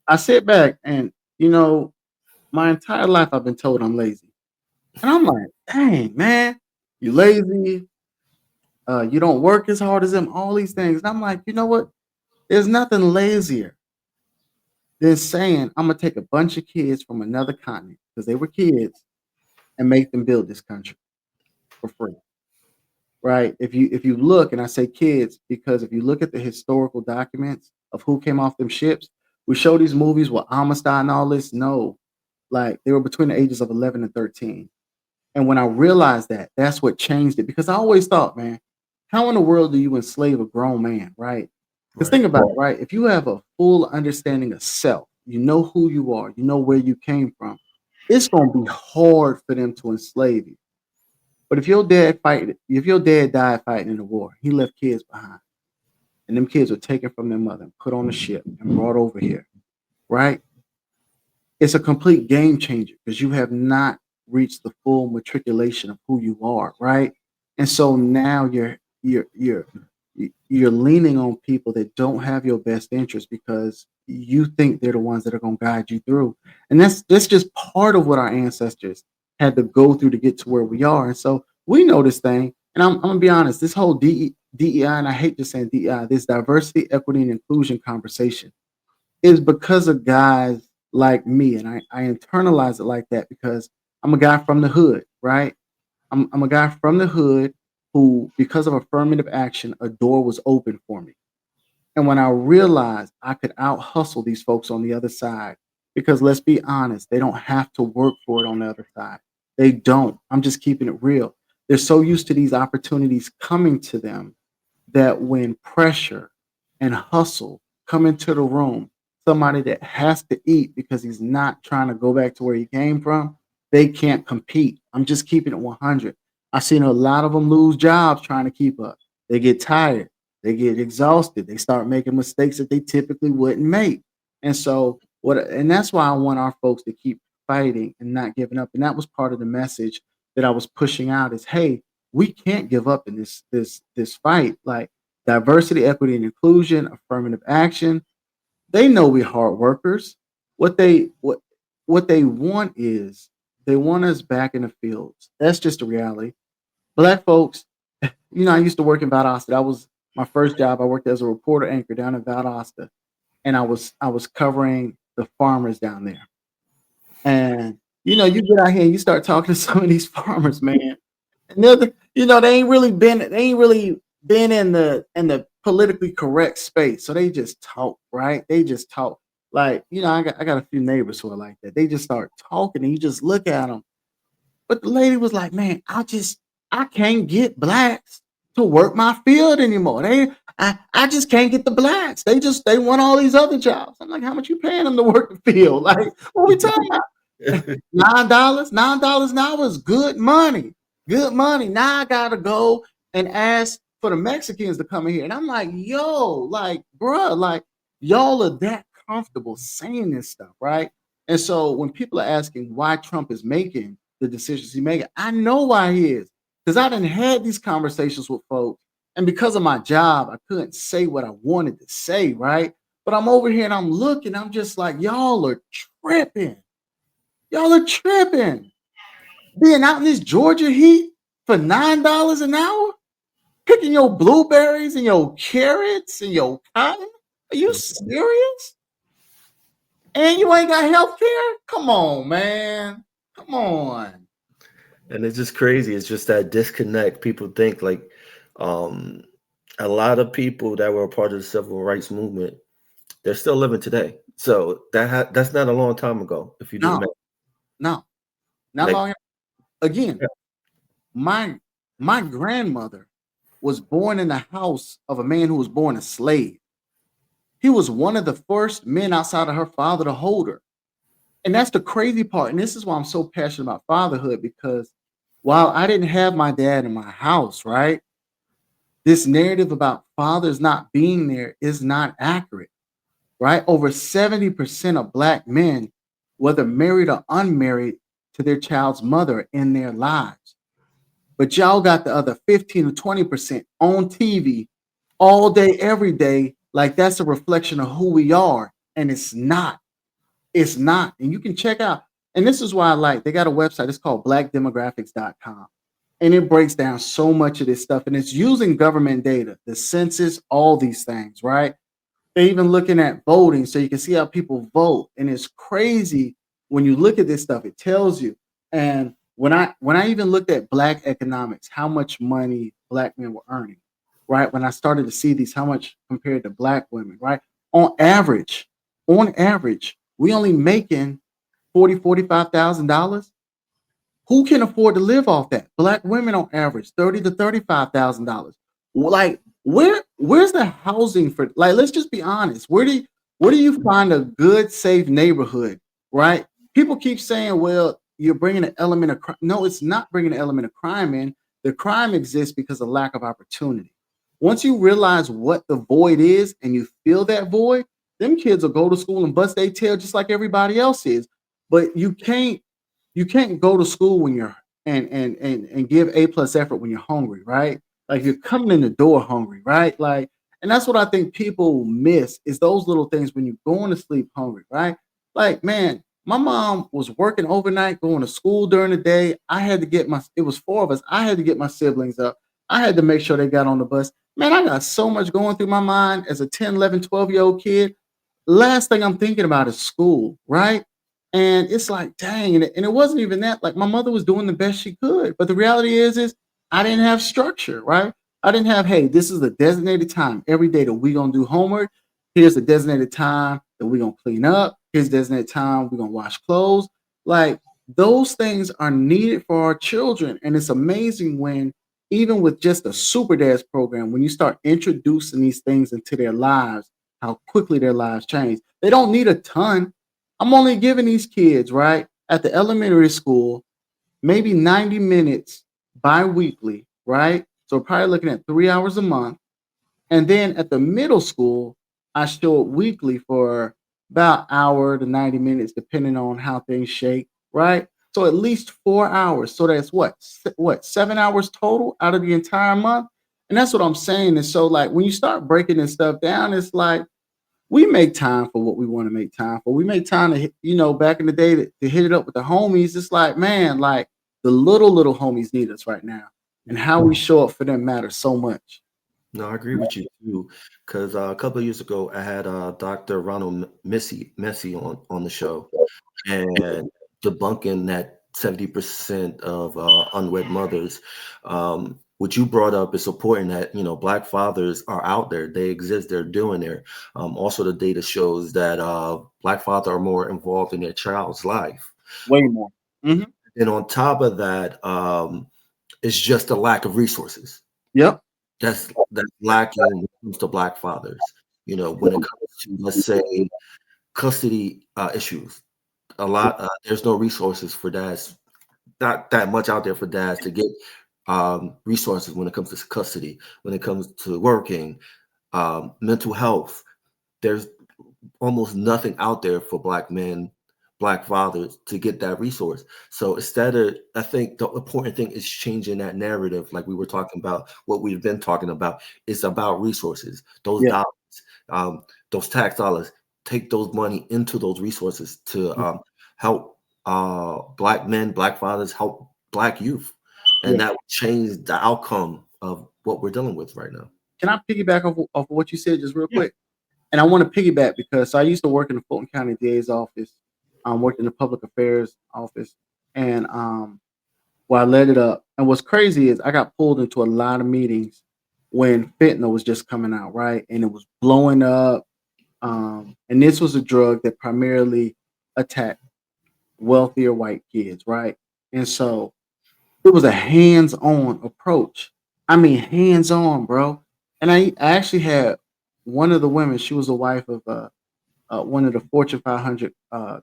I sit back and, my entire life I've been told I'm lazy. And I'm like, dang, man, you lazy. You don't work as hard as them, all these things. And I'm like, you know what? There's nothing lazier than saying, I'm going to take a bunch of kids from another continent, because they were kids, and make them build this country for free. Right? If you look, and I say kids, because if you look at the historical documents of who came off them ships, we show these movies with Amistad and all this. No, like they were between the ages of 11 and 13. And when I realized that, that's what changed it. Because I always thought, man, how in the world do you enslave a grown man, right? Because think about it, right? If you have a full understanding of self, you know who you are, you know where you came from, it's going to be hard for them to enslave you. But if your dad died fighting in the war, he left kids behind. And them kids were taken from their mother and put on a ship and brought over here, right? It's a complete game changer, because you have not reached the full matriculation of who you are, right? And so now you're leaning on people that don't have your best interest, because you think they're the ones that are going to guide you through. And that's just part of what our ancestors had to go through to get to where we are. And so we know this thing. And I'm going to be honest, this whole DEI, and I hate just saying DEI, this diversity, equity, and inclusion conversation is because of guys like me. And I internalize it like that because I'm a guy from the hood, right? I'm a guy from the hood who, because of affirmative action, a door was open for me. And when I realized I could out hustle these folks on the other side, because let's be honest, they don't have to work for it on the other side. They don't. I'm just keeping it real. They're so used to these opportunities coming to them that when pressure and hustle come into the room, somebody that has to eat because he's not trying to go back to where he came from, they can't compete. I'm just keeping it 100. I've seen a lot of them lose jobs trying to keep up. They get tired, they get exhausted, they start making mistakes that they typically wouldn't make. And so and that's why I want our folks to keep fighting and not giving up. And that was part of the message that I was pushing out is, hey, we can't give up in this fight. Like diversity, equity, and inclusion, affirmative action. They know we're hard workers. What they want is they want us back in the fields. That's just the reality. Black folks, I used to work in Valdosta. That was my first job. I worked as a reporter anchor down in Valdosta, and I was covering the farmers down there. And you get out here and you start talking to some of these farmers, man. And they ain't really been in the politically correct space. So they just talk, right? They just talk. Like, I got a few neighbors who are like that. They just start talking and you just look at them. But the lady was like, man, I can't get blacks to work my field anymore. I just can't get the blacks. They want all these other jobs. I'm like, how much you paying them to work the field? Like, what we talking about? $9 an hour is good money. Good money. Now I gotta go and ask for the Mexicans to come in here. And I'm like, yo, like, bruh, like, y'all are that comfortable saying this stuff, right? And so when people are asking why Trump is making the decisions he's making, I know why he is. Because I done had these conversations with folks. And because of my job, I couldn't say what I wanted to say, right? But I'm over here and I'm looking, I'm just like, y'all are tripping. Y'all are tripping. Being out in this Georgia heat for $9 an hour, picking your blueberries and your carrots and your cotton. Are you serious? And you ain't got health care? Come on, man. Come on. And it's just crazy. It's just that disconnect. People think like a lot of people that were a part of the civil rights movement, they're still living today. So that's not a long time ago. If you do that. No, not like, long. Again, my grandmother was born in the house of a man who was born a slave. He was one of the first men outside of her father to hold her. And that's the crazy part. And this is why I'm so passionate about fatherhood, because while I didn't have my dad in my house, right? This narrative about fathers not being there is not accurate, right? Over 70% of Black men, whether married or unmarried, to their child's mother in their lives. But y'all got the other 15 or 20% on TV all day, every day, like that's a reflection of who we are. And it's not. It's not. And you can check out, and this is why they got a website, it's called blackdemographics.com. And it breaks down so much of this stuff. And it's using government data, the census, all these things, right? They're even looking at voting so you can see how people vote. And it's crazy when you look at this stuff, it tells you. And when I even looked at Black economics, how much money Black men were earning, right? When I started to see these, how much compared to Black women, right? On average, we only making $40,000-$45,000. Who can afford to live off that? Black women on average, $30,000 to $35,000. Like, where's the housing for? Like, let's just be honest. Where do you find a good, safe neighborhood, right? People keep saying, well, you're bringing an element of crime. No, it's not bringing an element of crime in. The crime exists because of lack of opportunity. Once you realize what the void is and you feel that void, them kids will go to school and bust their tail just like everybody else is. But you can't go to school when you're and give A+ effort when you're hungry, right? Like you're coming in the door hungry, right? Like, and that's what I think people miss is those little things when you're going to sleep hungry, right? Like, man, my mom was working overnight, going to school during the day. It was 4 of us. I had to get my siblings up. I had to make sure they got on the bus. Man, I got so much going through my mind as a 10, 11, 12-year-old kid. Last thing I'm thinking about is school, right? And it's like, dang, and it wasn't even that. Like, my mother was doing the best she could. But the reality is I didn't have structure, right? I didn't have, hey, this is the designated time every day that we're going to do homework. Here's the designated time that we're going to clean up. Here's the designated time we're going to wash clothes. Like, Those things are needed for our children. And it's amazing when, even with just a Super Dads program, when you start introducing these things into their lives, how quickly their lives change. They don't need a ton. I'm only giving these kids, right, at the elementary school, maybe 90 minutes bi-weekly, right? So we're probably looking at 3 hours a month. And then at the middle school, I show it weekly for about hour to 90 minutes, depending on how things shake, right? So at least 4 hours. So that's what, 7 hours total out of the entire month? And that's what I'm saying. And so, like, when you start breaking this stuff down, it's like we make time for what we want to make time for. We make time to, back in the day to hit it up with the homies. It's like, man, like the little homies need us right now. And how we show up for them matters so much. No, I agree with you too. Because a couple of years ago, I had Dr. Ronald Messi on the show, and debunking that 70% of unwed mothers. What you brought up is supporting that, Black fathers are out there. They exist. They're doing there. Also, the data shows that Black fathers are more involved in their child's life. Way more. Mm-hmm. And on top of that, it's just a lack of resources. Yep. That's lacking when it comes to Black fathers. When it comes to, let's say, custody issues, there's no resources for dads. Not that much out there for dads to get resources when it comes to custody, when it comes to working, mental health. There's almost nothing out there for Black men, Black fathers to get that resource. So I think the important thing is changing that narrative, like we were talking about, what we've been talking about. It's about resources. Those dollars, those tax dollars, take those money into those resources to help Black men, Black fathers, help Black youth. And that will change the outcome of what we're dealing with right now. Can I piggyback off what you said just real quick? And I want to piggyback because I used to work in the Fulton County DA's office. Worked in the public affairs office, and I led it up. And what's crazy is I got pulled into a lot of meetings when fentanyl was just coming out, right? And it was blowing up. And this was a drug that primarily attacked wealthier white kids, right? And so it was a hands-on approach. I mean, hands-on, bro. And I actually had one of the women. She was a wife of one of the Fortune 500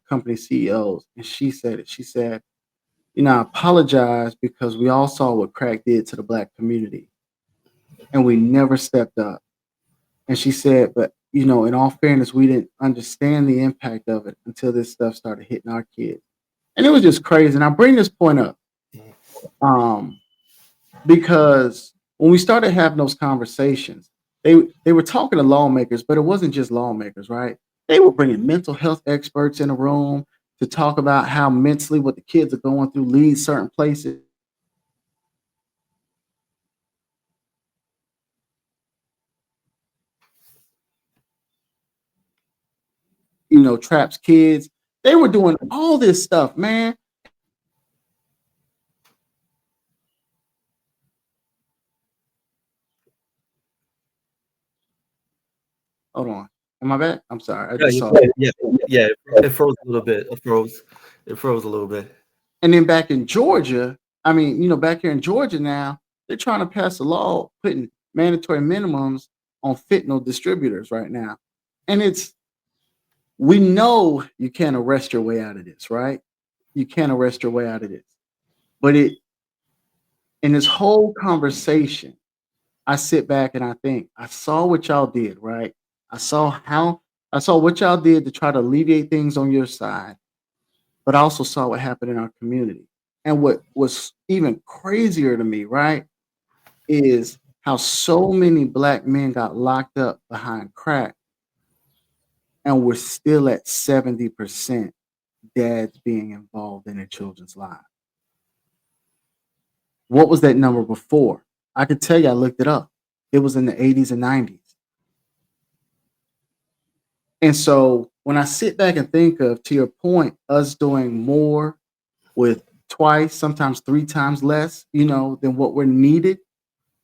company CEOs, and she said it. She said, I apologize because we all saw what crack did to the Black community, and we never stepped up. And she said, but in all fairness, we didn't understand the impact of it until this stuff started hitting our kids, and it was just crazy. And I bring this point up because when we started having those conversations, they were talking to lawmakers, but it wasn't just lawmakers, right? They were bringing mental health experts in the room to talk about how mentally what the kids are going through leads certain places. Traps kids. They were doing all this stuff, man. Hold on. Am I back? I'm sorry. I just saw it. Yeah. It froze a little bit. It froze a little bit. And then back in Georgia, back here in Georgia now, they're trying to pass a law putting mandatory minimums on fentanyl distributors right now. And we know you can't arrest your way out of this, right? You can't arrest your way out of this. But in this whole conversation, I sit back and I think, I saw what y'all did, right? I saw what y'all did to try to alleviate things on your side, but I also saw what happened in our community. And what was even crazier to me, right, is how so many Black men got locked up behind crack, and we're still at 70% dads being involved in their children's lives. What was that number before? I could tell you, I looked it up. It was in the 80s and 90s. And so when I sit back and think of, to your point, us doing more with twice, sometimes 3 times less, than what we're needed,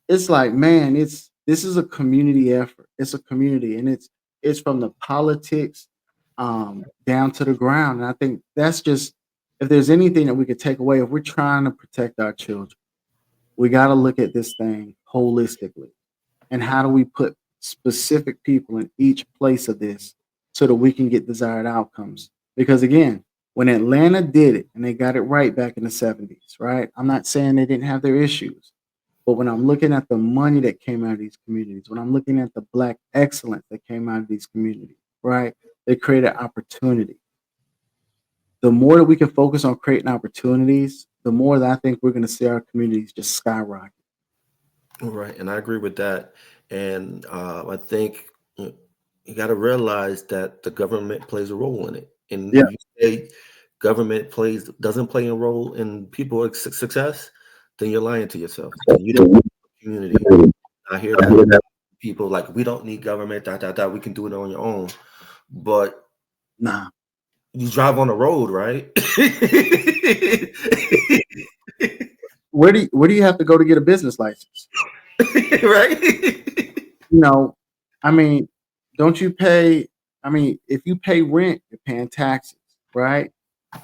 it's like, man, this is a community effort. It's a community, and it's from the politics down to the ground. And I think that's just if there's anything that we could take away, if we're trying to protect our children, we got to look at this thing holistically. And how do we put specific people in each place of this so that we can get desired outcomes? Because again, when Atlanta did it and they got it right back in the 70s, right? I'm not saying they didn't have their issues, but when I'm looking at the money that came out of these communities, when I'm looking at the Black excellence that came out of these communities, right? They created opportunity. The more that we can focus on creating opportunities, the more that I think we're going to see our communities just skyrocket. Right, and I agree with that. And I think you got to realize that the government plays a role in it. And Yeah. if you say government doesn't play a role in people's success, then you're lying to yourself. You don't need a community. I hear that people like, we don't need government, we can do it on your own. But Nah. you drive on the road, right? Where do you have to go to get a business license? Right? You know, I mean, don't you pay? I mean, if you pay rent, you're paying taxes, right?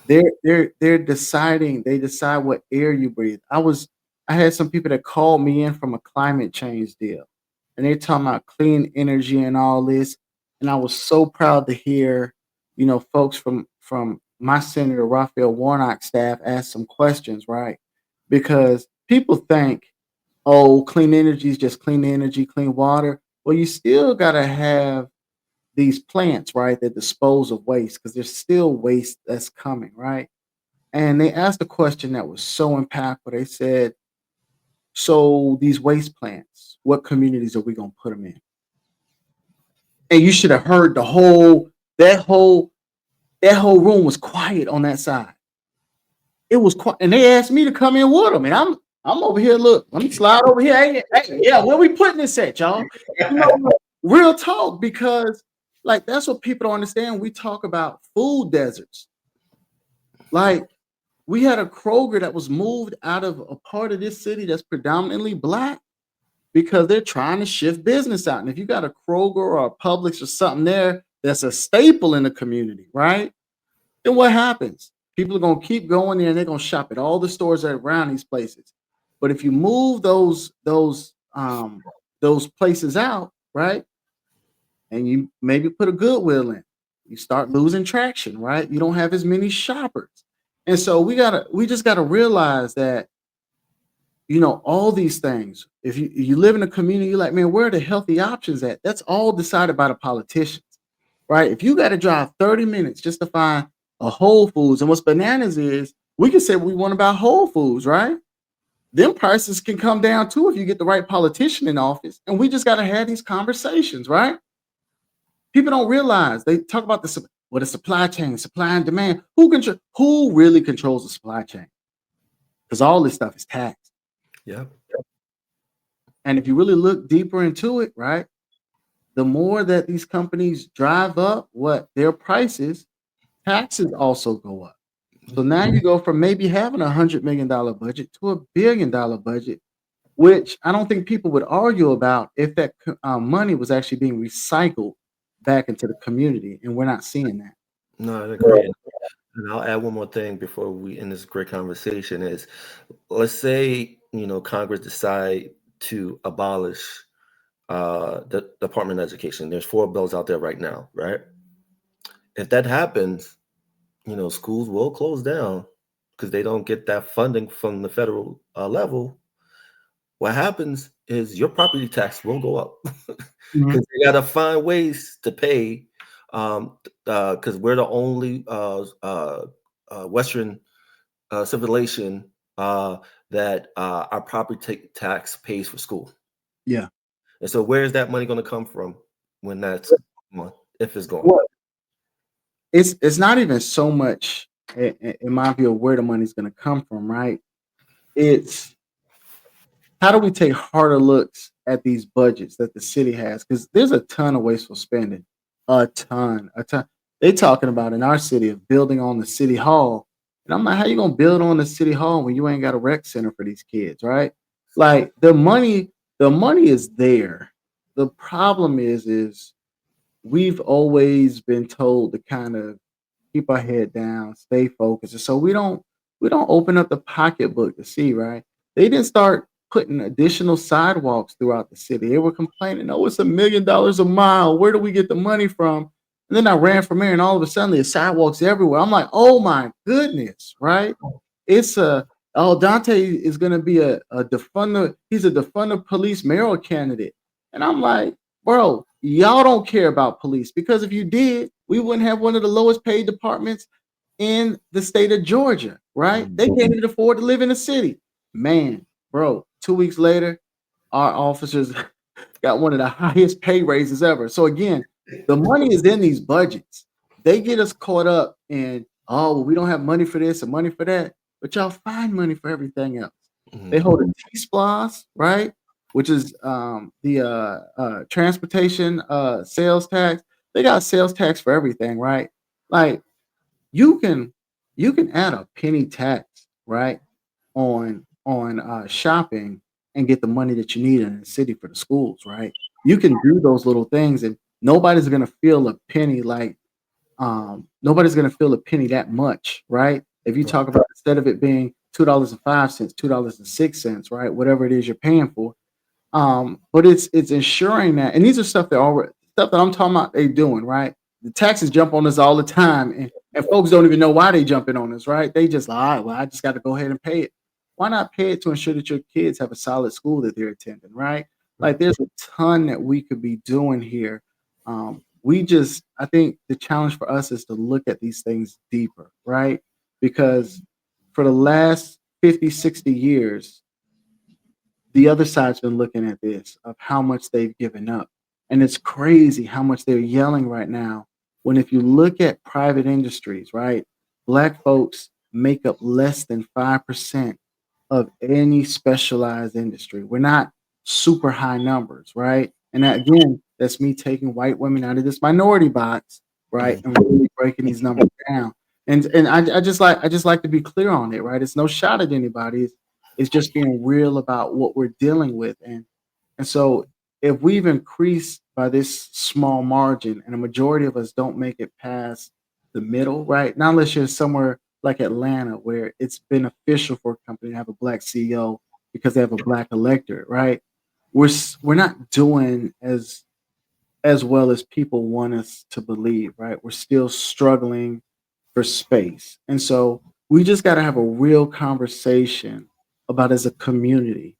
They're deciding. They decide what air you breathe. I had some people that called me in from a climate change deal, and they're talking about clean energy and all this. And I was so proud to hear, folks from my Senator Raphael Warnock staff ask some questions, right? Because people think, oh, clean energy is just clean energy, clean water. Well, you still got to have these plants, right, that dispose of waste because there's still waste that's coming, right? And they asked a question that was so impactful. They said, so these waste plants, what communities are we going to put them in? And you should have heard that whole room was quiet on that side. It was quiet. And they asked me to come in with them. And I'm over here. Look, let me slide over here. Hey, yeah, where we putting this at, y'all? Real talk, because like that's what people don't understand. We talk about food deserts. Like we had a Kroger that was moved out of a part of this city that's predominantly Black because they're trying to shift business out. And if you got a Kroger or a Publix or something there that's a staple in the community, right? Then what happens? People are going to keep going there and they're going to shop at all the stores that are around these places. But if you move those places out, right? And you maybe put a Goodwill in, you start losing traction, right? You don't have as many shoppers. And so we just gotta realize that, all these things, if you live in a community, you're like, man, where are the healthy options at? That's all decided by the politicians, right? If you got to drive 30 minutes just to find a Whole Foods, and what's bananas is we can say what we want about Whole Foods, right? Them prices can come down too if you get the right politician in office. And we just got to have these conversations, right? People don't realize, they talk about the supply chain, supply and demand. Who really controls the supply chain? Because all this stuff is taxed. Yeah. And if you really look deeper into it, right, the more that these companies drive up their prices, taxes also go up. So now you go from maybe having $100 million budget to $1 billion budget, which I don't think people would argue about if that money was actually being recycled back into the community, and we're not seeing that. No, I agree. And I'll add one more thing before we end this great conversation is, let's say, Congress decide to abolish the Department of Education. There's 4 bills out there right now, right? If that happens, schools will close down because they don't get that funding from the federal level. What happens is your property tax will go up because they got to find ways to pay because we're the only Western civilization that our property tax pays for school. Yeah. And so where is that money going to come from when that's gone, if it's gone? Well, it's not even so much, in my view, of where the money's going to come from, right? It's how do we take harder looks at these budgets that the city has? Because there's a ton of wasteful spending, a ton. They talking about in our city of building on the city hall. And I'm like, how you going to build on the city hall when you ain't got a rec center for these kids, right? Like the money is there. The problem is we've always been told to kind of keep our head down, stay focused. And so we don't open up the pocketbook to see, right? They didn't start putting additional sidewalks throughout the city. They were complaining, oh, it's $1 million a mile. Where do we get the money from? And then I ran from there, and all of a sudden there's sidewalks everywhere. I'm like, oh my goodness, right? It's a Dontaye is gonna be a defunder, he's a defunder police mayoral candidate. And I'm like, bro, y'all don't care about police because if you did, we wouldn't have one of the lowest paid departments in the state of Georgia, right? They can't even afford to live in the city. Man, bro, 2 weeks later, our officers got one of the highest pay raises ever. So again, the money is in these budgets. They get us caught up in, oh, well, we don't have money for this and money for that, but y'all find money for everything else. They hold a T-SPLOS, right? Which is the transportation sales tax. They got sales tax for everything, right? Like you can add a penny tax, right, on shopping and get the money that you need in the city for the schools, right? You can do those little things, and nobody's gonna feel a penny like nobody's gonna feel a penny that much, right? If you talk about instead of it being $2.05, $2.06, right? Whatever it is you're paying for. But it's ensuring that, and these are stuff that I'm talking about they doing, right? The taxes jump on us all the time, and folks don't even know why they jumping on us, right? They just like, all right, well, I just got to go ahead and pay it. Why not pay it to ensure that your kids have a solid school that they're attending, right? Like there's a ton that we could be doing here. I think the challenge for us is to look at these things deeper, right? Because for the last 50, 60 years, the other side's been looking at this of how much they've given up. And it's crazy how much they're yelling right now. When if you look at private industries, right, Black folks make up less than 5% of any specialized industry. We're not super high numbers, right? And that, again, that's me taking white women out of this minority box, right, and really breaking these numbers down. And I just like to be clear on it, right? It's no shot at anybody. It's just being real about what we're dealing with. And so if we've increased by this small margin and a majority of us don't make it past the middle, right? Not unless you're somewhere like Atlanta where it's beneficial for a company to have a Black CEO because they have a Black electorate, right? We're not doing as well as people want us to believe, right? We're still struggling for space. And so we just got to have a real conversation about as a community,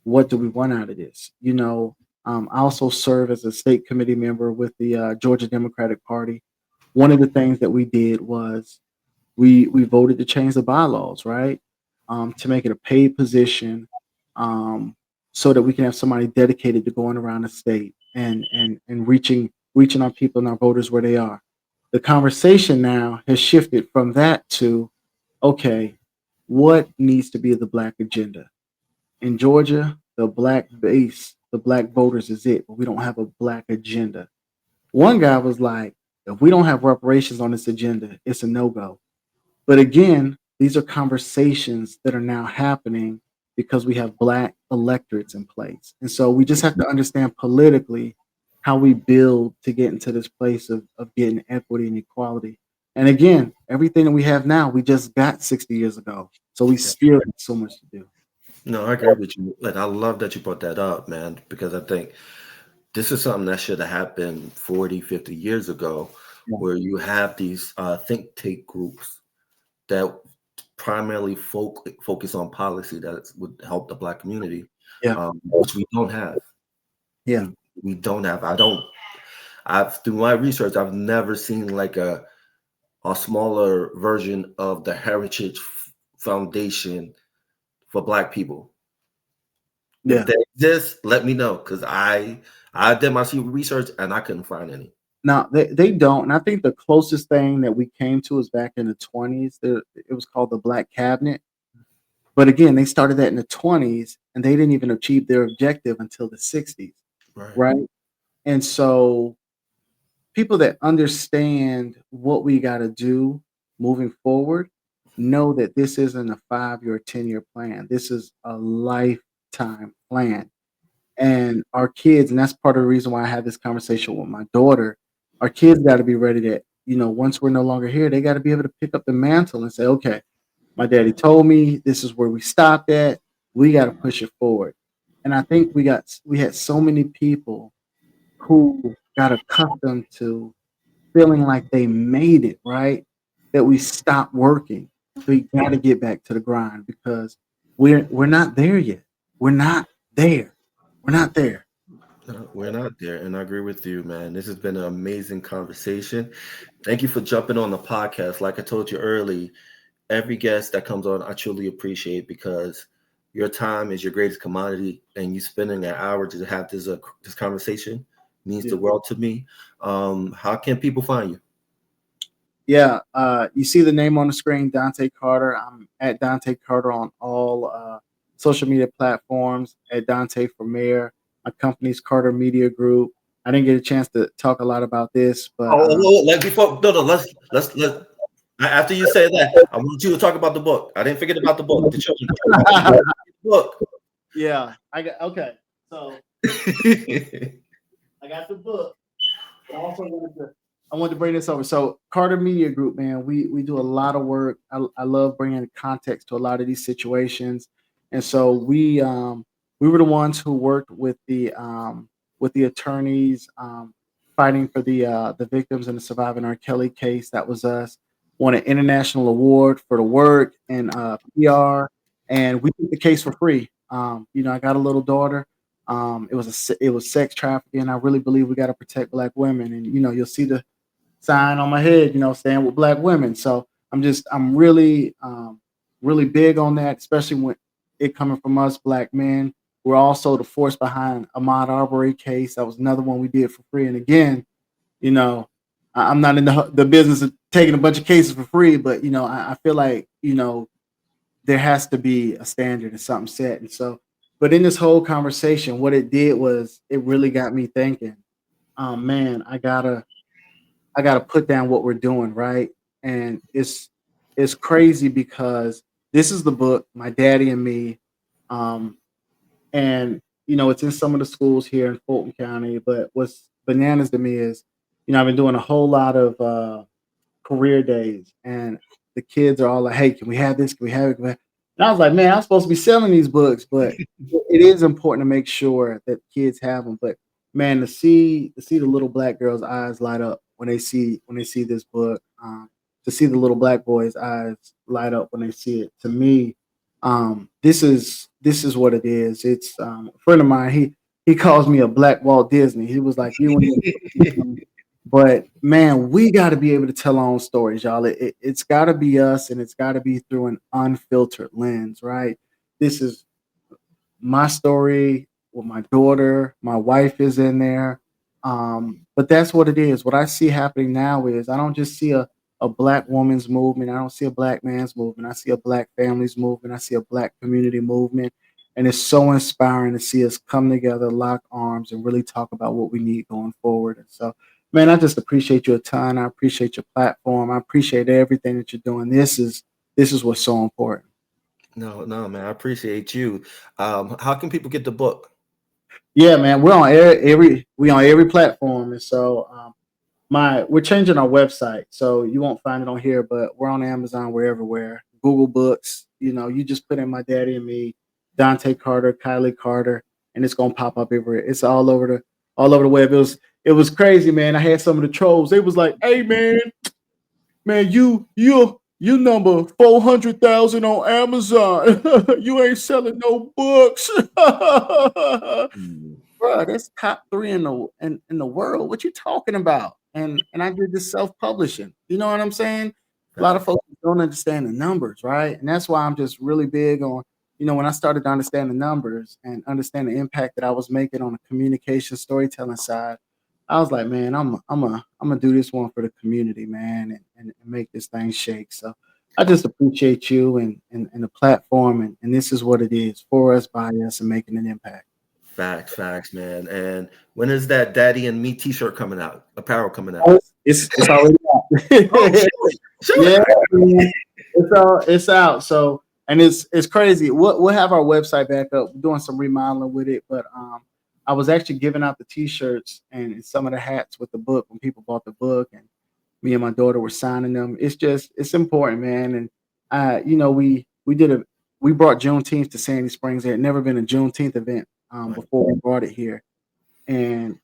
what do we want out of this? I also serve as a state committee member with the Georgia Democratic Party. One of the things that we did was we voted to change the bylaws, right? To make it a paid position, so that we can have somebody dedicated to going around the state and reaching our people and our voters where they are. The conversation now has shifted from that to, okay, what needs to be the Black agenda? In Georgia, the Black base, the Black voters is it, but we don't have a Black agenda. One guy was like, if we don't have reparations on this agenda, it's a no-go. But again, these are conversations that are now happening because we have Black electorates in place. And so we just have to understand politically how we build to get into this place of getting equity and equality. And again, everything that we have now, we just got 60 years ago. So we still have so much to do. No, I agree with you. Like, I love that you brought that up, man, because I think this is something that should have happened 40, 50 years ago, where you have these think tank groups that primarily focus on policy that would help the Black community, which we don't have. Yeah. We don't have. Through my research, I've never seen like a smaller version of the Heritage Foundation for Black people. Yeah. If they exist, let me know, because I did my research and I couldn't find any. No, they don't. And I think the closest thing that we came to is back in the 20s. It was called the Black Cabinet. But again, they started that in the 20s and they didn't even achieve their objective until the 60s. Right. And so people that understand what we got to do moving forward know that this isn't a 5-year, 10-year plan. This is a lifetime plan. And our kids, and that's part of the reason why I had this conversation with my daughter, our kids got to be ready that once we're no longer here, they got to be able to pick up the mantle and say, okay, my daddy told me this is where we stopped at. We got to push it forward. And I think we had so many people who got accustomed to feeling like they made it, right? That we stopped working. We got to get back to the grind because we're not there yet. We're not there. We're not there. No, we're not there, and I agree with you, man. This has been an amazing conversation. Thank you for jumping on the podcast. Like I told you early, every guest that comes on, I truly appreciate because your time is your greatest commodity, and you spending an hour to have this conversation means the world to me. How can people find you? Yeah, you see the name on the screen, Dontaye Carter. I'm at Dontaye Carter on all social media platforms. At Dontaye for Mayor. My company's Carter Media Group. I didn't get a chance to talk a lot about this, but Let's after you say that, I want you to talk about the book. I didn't forget about the book. The children book. Yeah, I got okay. So I got the book. I wanted to bring this over. So Carter Media Group, man, we do a lot of work. I love bringing context to a lot of these situations, and so we were the ones who worked with the attorneys fighting for the victims in the surviving R. Kelly case. That was us. Won an international award for the work and PR, and we took the case for free. I got a little daughter. It was sex trafficking. I really believe we got to protect Black women, and you'll see the sign on my head, stand with Black women. So I'm really big on that, especially when it coming from us Black men. We're also the force behind Ahmaud Arbery case. That was another one we did for free. And again, I'm not in the business of taking a bunch of cases for free, but I feel like there has to be a standard and something set. And so, but in this whole conversation, what it did was it really got me thinking, man, I gotta put down what we're doing, right? And it's crazy because this is the book, My Daddy and Me, and it's in some of the schools here in Fulton County. But what's bananas to me is, I've been doing a whole lot of career days, and the kids are all like, "Hey, can we have this? Can we have it?" And I was like, "Man, I'm supposed to be selling these books," but it is important to make sure that kids have them. But man, to see the little Black girls' eyes light up when they see this book, to see the little Black boys' eyes light up when they see it, to me, this is what it is. It's a friend of mine. He calls me a Black Walt Disney. He was like, "You and but man, we got to be able to tell our own stories, y'all. It's got to be us, and it's got to be through an unfiltered lens, right? This is my story with my daughter. My wife is in there. But that's what it is. What I see happening now is I don't just see a Black woman's movement. I don't see a Black man's movement. I see a Black family's movement. I see a Black community movement. And it's so inspiring to see us come together, lock arms, and really talk about what we need going forward. And so, man, I just appreciate you a ton. I appreciate your platform. I appreciate everything that you're doing. This is what's so important. No, man, I appreciate you. How can people get the book? Yeah, man, we're on every platform, and so we're changing our website, so you won't find it on here, but we're on Amazon. We're everywhere. Google Books. You just put in My Daddy and Me, Dontaye Carter, Kyleigh Carter, and it's gonna pop up everywhere. It's all over the web. It was crazy, man. I had some of the trolls. They was like, "Hey, man, you number 400,000 on Amazon. You ain't selling no books." Bro, that's top 3 in the world. What you talking about? And I did this self-publishing. You know what I'm saying? A lot of folks don't understand the numbers, right? And that's why I'm just really big on, when I started to understand the numbers and understand the impact that I was making on the communication storytelling side, I was like, man, I'm gonna do this one for the community, man, and make this thing shake. So I just appreciate you and the platform, and this is what it is, for us, by us, and making an impact. Facts, man. And when is that Daddy and Me t-shirt coming out? Apparel coming out? Oh, it's already out. Sure. Yeah, it's out. So, and it's crazy. We'll have our website back up. We're doing some remodeling with it, but I was actually giving out the t-shirts and some of the hats with the book when people bought the book, and Me and my daughter were signing them. It's important, man. And we brought Juneteenth to Sandy Springs. There had never been a Juneteenth event before we brought it here, and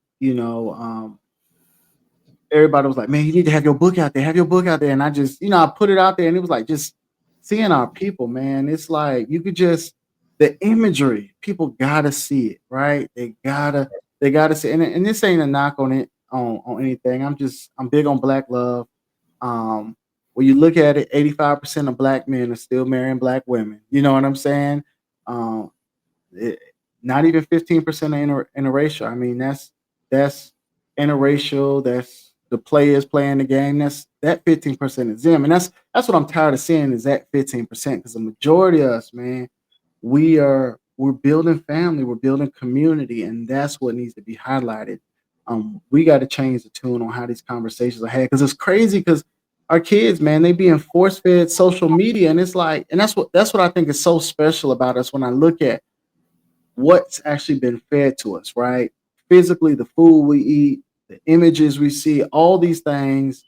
everybody was like, "Man, you need to have your book out there. Have your book out there." And I just, I put it out there, and it was like just seeing our people, man. It's like you could just the imagery. People gotta see it, right? They gotta see. And this ain't a knock on it on anything. I'm big on Black love. When you look at it, 85% of Black men are still marrying Black women. You know what I'm saying? Um, it, Not even 15% are interracial. I mean, that's interracial. That's the players playing the game. That 15% is them, and that's what I'm tired of seeing is that 15%. Because the majority of us, man, we're building family, we're building community, and that's what needs to be highlighted. We got to change the tune on how these conversations are had because it's crazy because our kids, man, they being force fed social media, and it's like, and that's what I think is so special about us when I look at what's actually been fed to us, right? Physically, the food we eat, the images we see, all these things,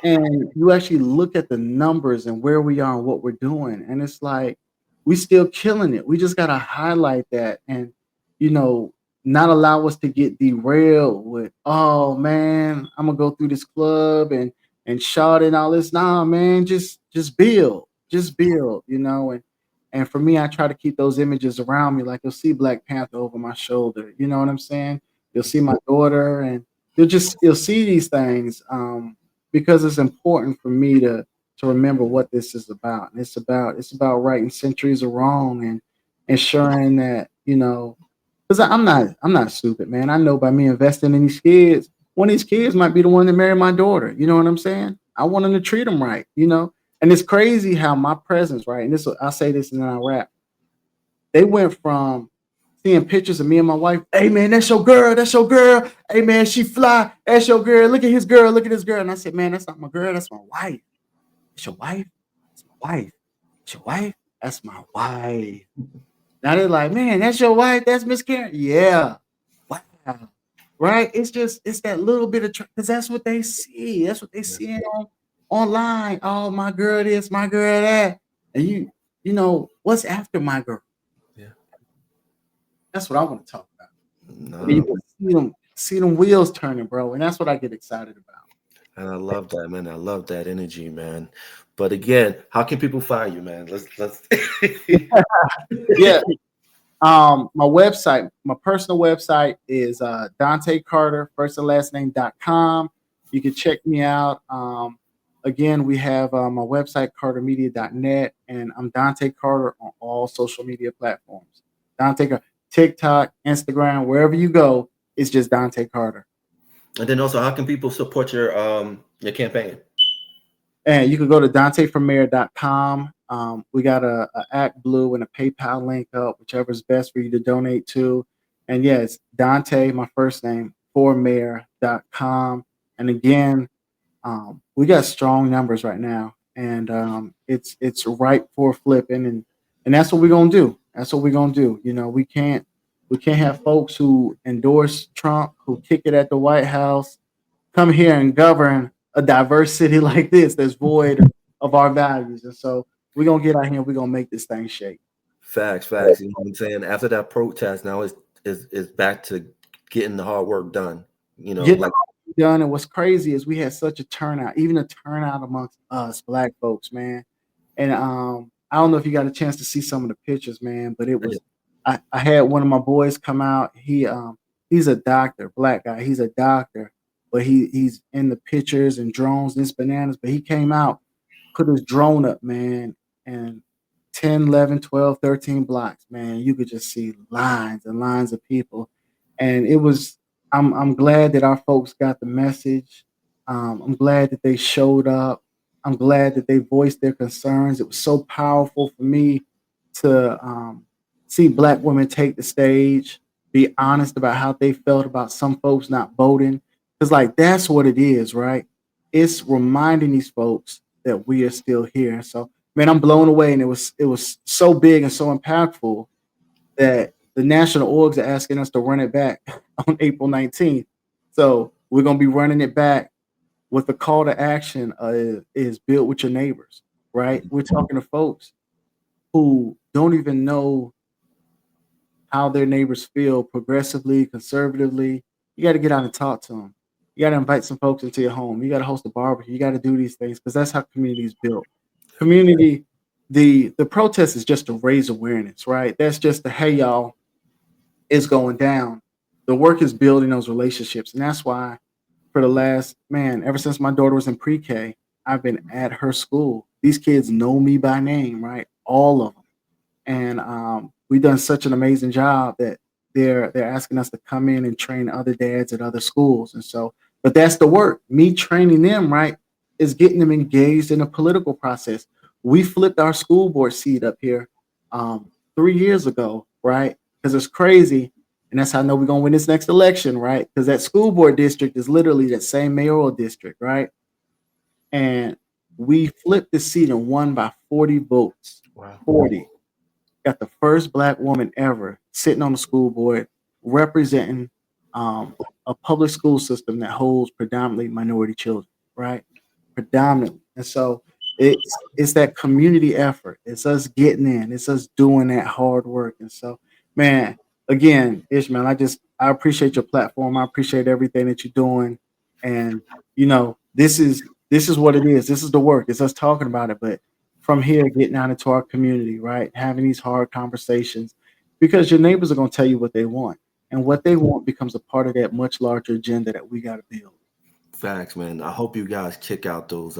and you actually look at the numbers and where we are and what we're doing, and it's like we still killing it. We just gotta highlight that and you know not allow us to get derailed with, oh man, I'm gonna go through this club and shout and all this. Nah, man, just build, and for me, I try to keep those images around me. Like you'll see Black Panther over my shoulder. You know what I'm saying? You'll see my daughter, and you'll see these things. Because it's important for me to remember what this is about. And it's about righting centuries of wrong and ensuring that because I'm not stupid, man. I know by me investing in these kids, one of these kids might be the one that marry my daughter. You know what I'm saying? I want them to treat them right. And it's crazy how my presence, right? And I'll say this and then I'll wrap. They went from seeing pictures of me and my wife. Hey man, that's your girl. That's your girl. Hey man, she fly. That's your girl. Look at his girl. Look at his girl. And I said, man, that's not my girl. That's my wife. It's your wife. It's my wife. It's your wife. That's my wife. Now they're like, man, that's your wife. That's Miss Karen. Yeah. Wow. Right. It's that little bit of because that's what they see. That's what they see online. Oh, my girl this, my girl that. And what's after my girl? Yeah. That's what I want to talk about. No. You can see them wheels turning, bro, and that's what I get excited about. And I love that, man. I love that energy, man. But again, how can people find you, man? Let's Yeah. My website, my personal website is Dontaye Carter, first and last name.com. You can check me out. Again, we have my website, cartermedia.net, and I'm Dontaye Carter on all social media platforms. Dontaye Carter, TikTok, Instagram, wherever you go, it's just Dontaye Carter. And then also, how can people support your campaign? And you can go to DontayeForMayor.com. We got a Act Blue and a PayPal link up, whichever is best for you to donate to. And yes, Dontaye, my first name, formayor.com. And again, we got strong numbers right now, and it's ripe for flipping, and that's what we're gonna do. That's what we're gonna do. We can't have folks who endorse Trump, who kick it at the White House, come here and govern a diverse city like this that's void of our values. And so we're gonna get out here and we're gonna make this thing shake. Facts. You know what I'm saying? After that protest, now it's back to getting the hard work done. Done. And what's crazy is we had such a turnout, even a turnout amongst us Black folks, man. And I don't know if you got a chance to see some of the pictures, man, but it was I had one of my boys come out. He's a doctor, Black guy. He's a doctor, but he's in the pictures and drones and bananas. But he came out, put his drone up, man, and 10, 11, 12, 13 blocks, man. You could just see lines and lines of people. And it was I'm glad that our folks got the message. I'm glad that they showed up. I'm glad that they voiced their concerns. It was so powerful for me to see Black women take the stage, be honest about how they felt about some folks not voting. Because, like, that's what it is, right? It's reminding these folks that we are still here. So, man, I'm blown away. And it was so big and so impactful that the national orgs are asking us to run it back on April 19th. So we're going to be running it back with the call to action is build with your neighbors, right? We're talking to folks who don't even know how their neighbors feel progressively, conservatively. You got to get out and talk to them. You got to invite some folks into your home. You got to host a barbecue. You got to do these things because that's how community is built. Community, the protest is just to raise awareness, right? That's just the hey y'all, it's going down. The work is building those relationships, and that's why for the last ever since my daughter was in pre-K, I've been at her school. These kids know me by name, right? All of them, and we've done such an amazing job that they're asking us to come in and train other dads at other schools, and so. But that's the work. Me training them, right, is getting them engaged in the political process. We flipped our school board seat up here 3 years ago, right? Because it's crazy. And that's how I know we're gonna win this next election, right? Because that school board district is literally that same mayoral district, right? And we flipped the seat and won by 40 votes. Wow. 40. Got the first Black woman ever sitting on the school board representing a public school system that holds predominantly minority children, right? Predominantly. And so it's that community effort. It's us getting in. It's us doing that hard work. And so, man, again, Ishmael, I appreciate your platform. I appreciate everything that you're doing. And this is what it is. This is the work. It's us talking about it. But from here, getting out into our community, right? Having these hard conversations, because your neighbors are going to tell you what they want. And what they want becomes a part of that much larger agenda that we got to build. Facts, man. I hope you guys kick out those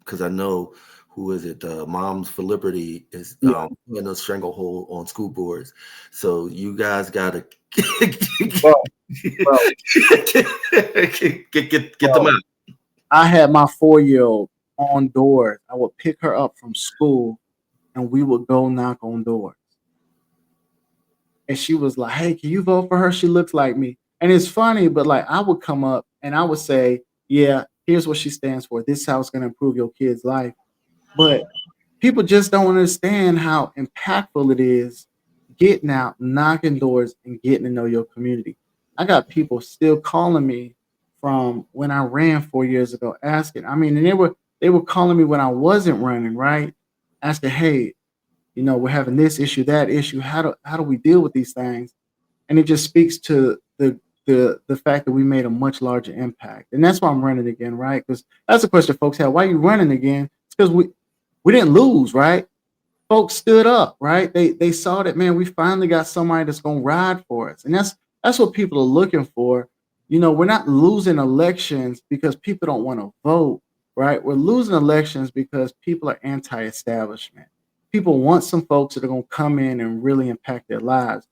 because I know who is it? Moms for Liberty is in a stranglehold on school boards. So you guys gotta get them out. I had my 4-year-old on doors. I would pick her up from school, and we would go knock on doors. And she was like, "Hey, can you vote for her? She looks like me." And it's funny, but like I would come up and I would say, "Yeah, here's what she stands for. This is how it's going to improve your kid's life." But people just don't understand how impactful it is getting out, knocking doors, and getting to know your community. I got people still calling me from when I ran 4 years ago, asking. I mean, and they were calling me when I wasn't running, right? Asking, "Hey, we're having this issue, that issue. How do we deal with these things?" And it just speaks to the fact that we made a much larger impact. And that's why I'm running again, right? Because that's a question folks have. Why are you running again? It's because we didn't lose, right? Folks stood up, right? They saw that, man, we finally got somebody that's gonna ride for us. And that's what people are looking for. We're not losing elections because people don't want to vote, right? We're losing elections because people are anti-establishment. People want some folks that are going to come in and really impact their lives.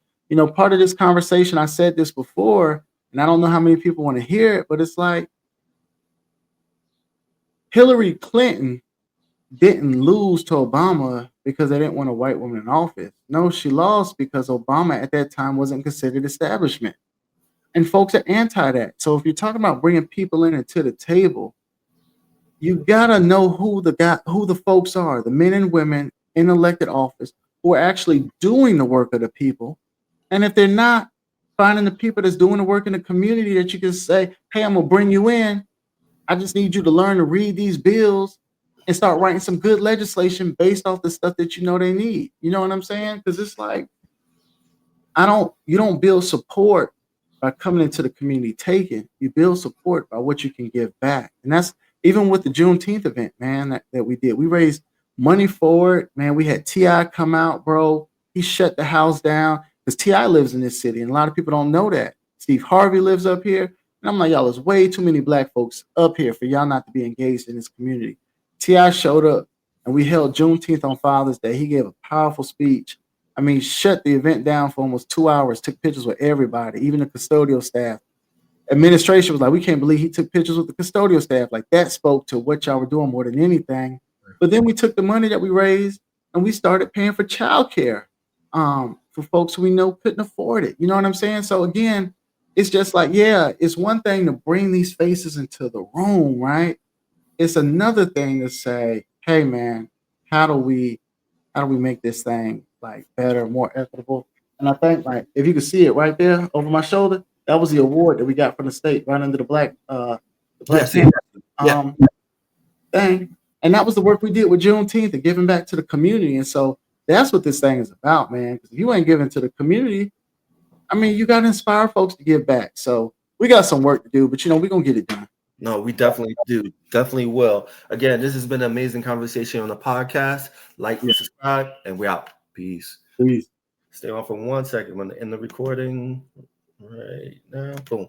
Part of this conversation, I said this before, and I don't know how many people want to hear it, but it's like Hillary Clinton didn't lose to Obama because they didn't want a white woman in office. No, she lost because Obama at that time wasn't considered establishment. And folks are anti that. So if you're talking about bringing people in and to the table, you got to know who the folks are, the men and women in elected office who are actually doing the work of the people. And if they're not, finding the people that's doing the work in the community that you can say, "Hey, I'm gonna bring you in. I just need you to learn to read these bills and start writing some good legislation based off the stuff that they need." You know what I'm saying? Because it's like you don't build support by coming into the community taking. You build support by what you can give back. And that's even with the Juneteenth event, man, that we did. We raised money for it, man. We had T.I. come out, bro. He shut the house down because T.I. lives in this city, and a lot of people don't know that. Steve Harvey lives up here. And I'm like, y'all, there's way too many Black folks up here for y'all not to be engaged in this community. T.I. showed up, and we held Juneteenth on Father's Day. He gave a powerful speech. I mean, shut the event down for almost 2 hours, took pictures with everybody, even the custodial staff. Administration was like, "We can't believe he took pictures with the custodial staff." Like, that spoke to what y'all were doing more than anything. But then we took the money that we raised and we started paying for childcare for folks who we know couldn't afford it. You know what I'm saying? So again, it's just like, yeah, it's one thing to bring these faces into the room, right? It's another thing to say, "Hey, man, how do we make this thing like better, more equitable?" And I think, like, if you can see it right there over my shoulder, that was the award that we got from the state right under the Black Yes, Panther. thing. And that was the work we did with Juneteenth and giving back to the community. And so that's what this thing is about, man. Because if you ain't giving to the community, I mean, you got to inspire folks to give back. So we got some work to do, but we're going to get it done. No, we definitely do. Definitely will. Again, this has been an amazing conversation on the podcast. Like, subscribe, and we're out. Peace. Peace. Stay on for 1 second. I'm going to end the recording right now. Boom.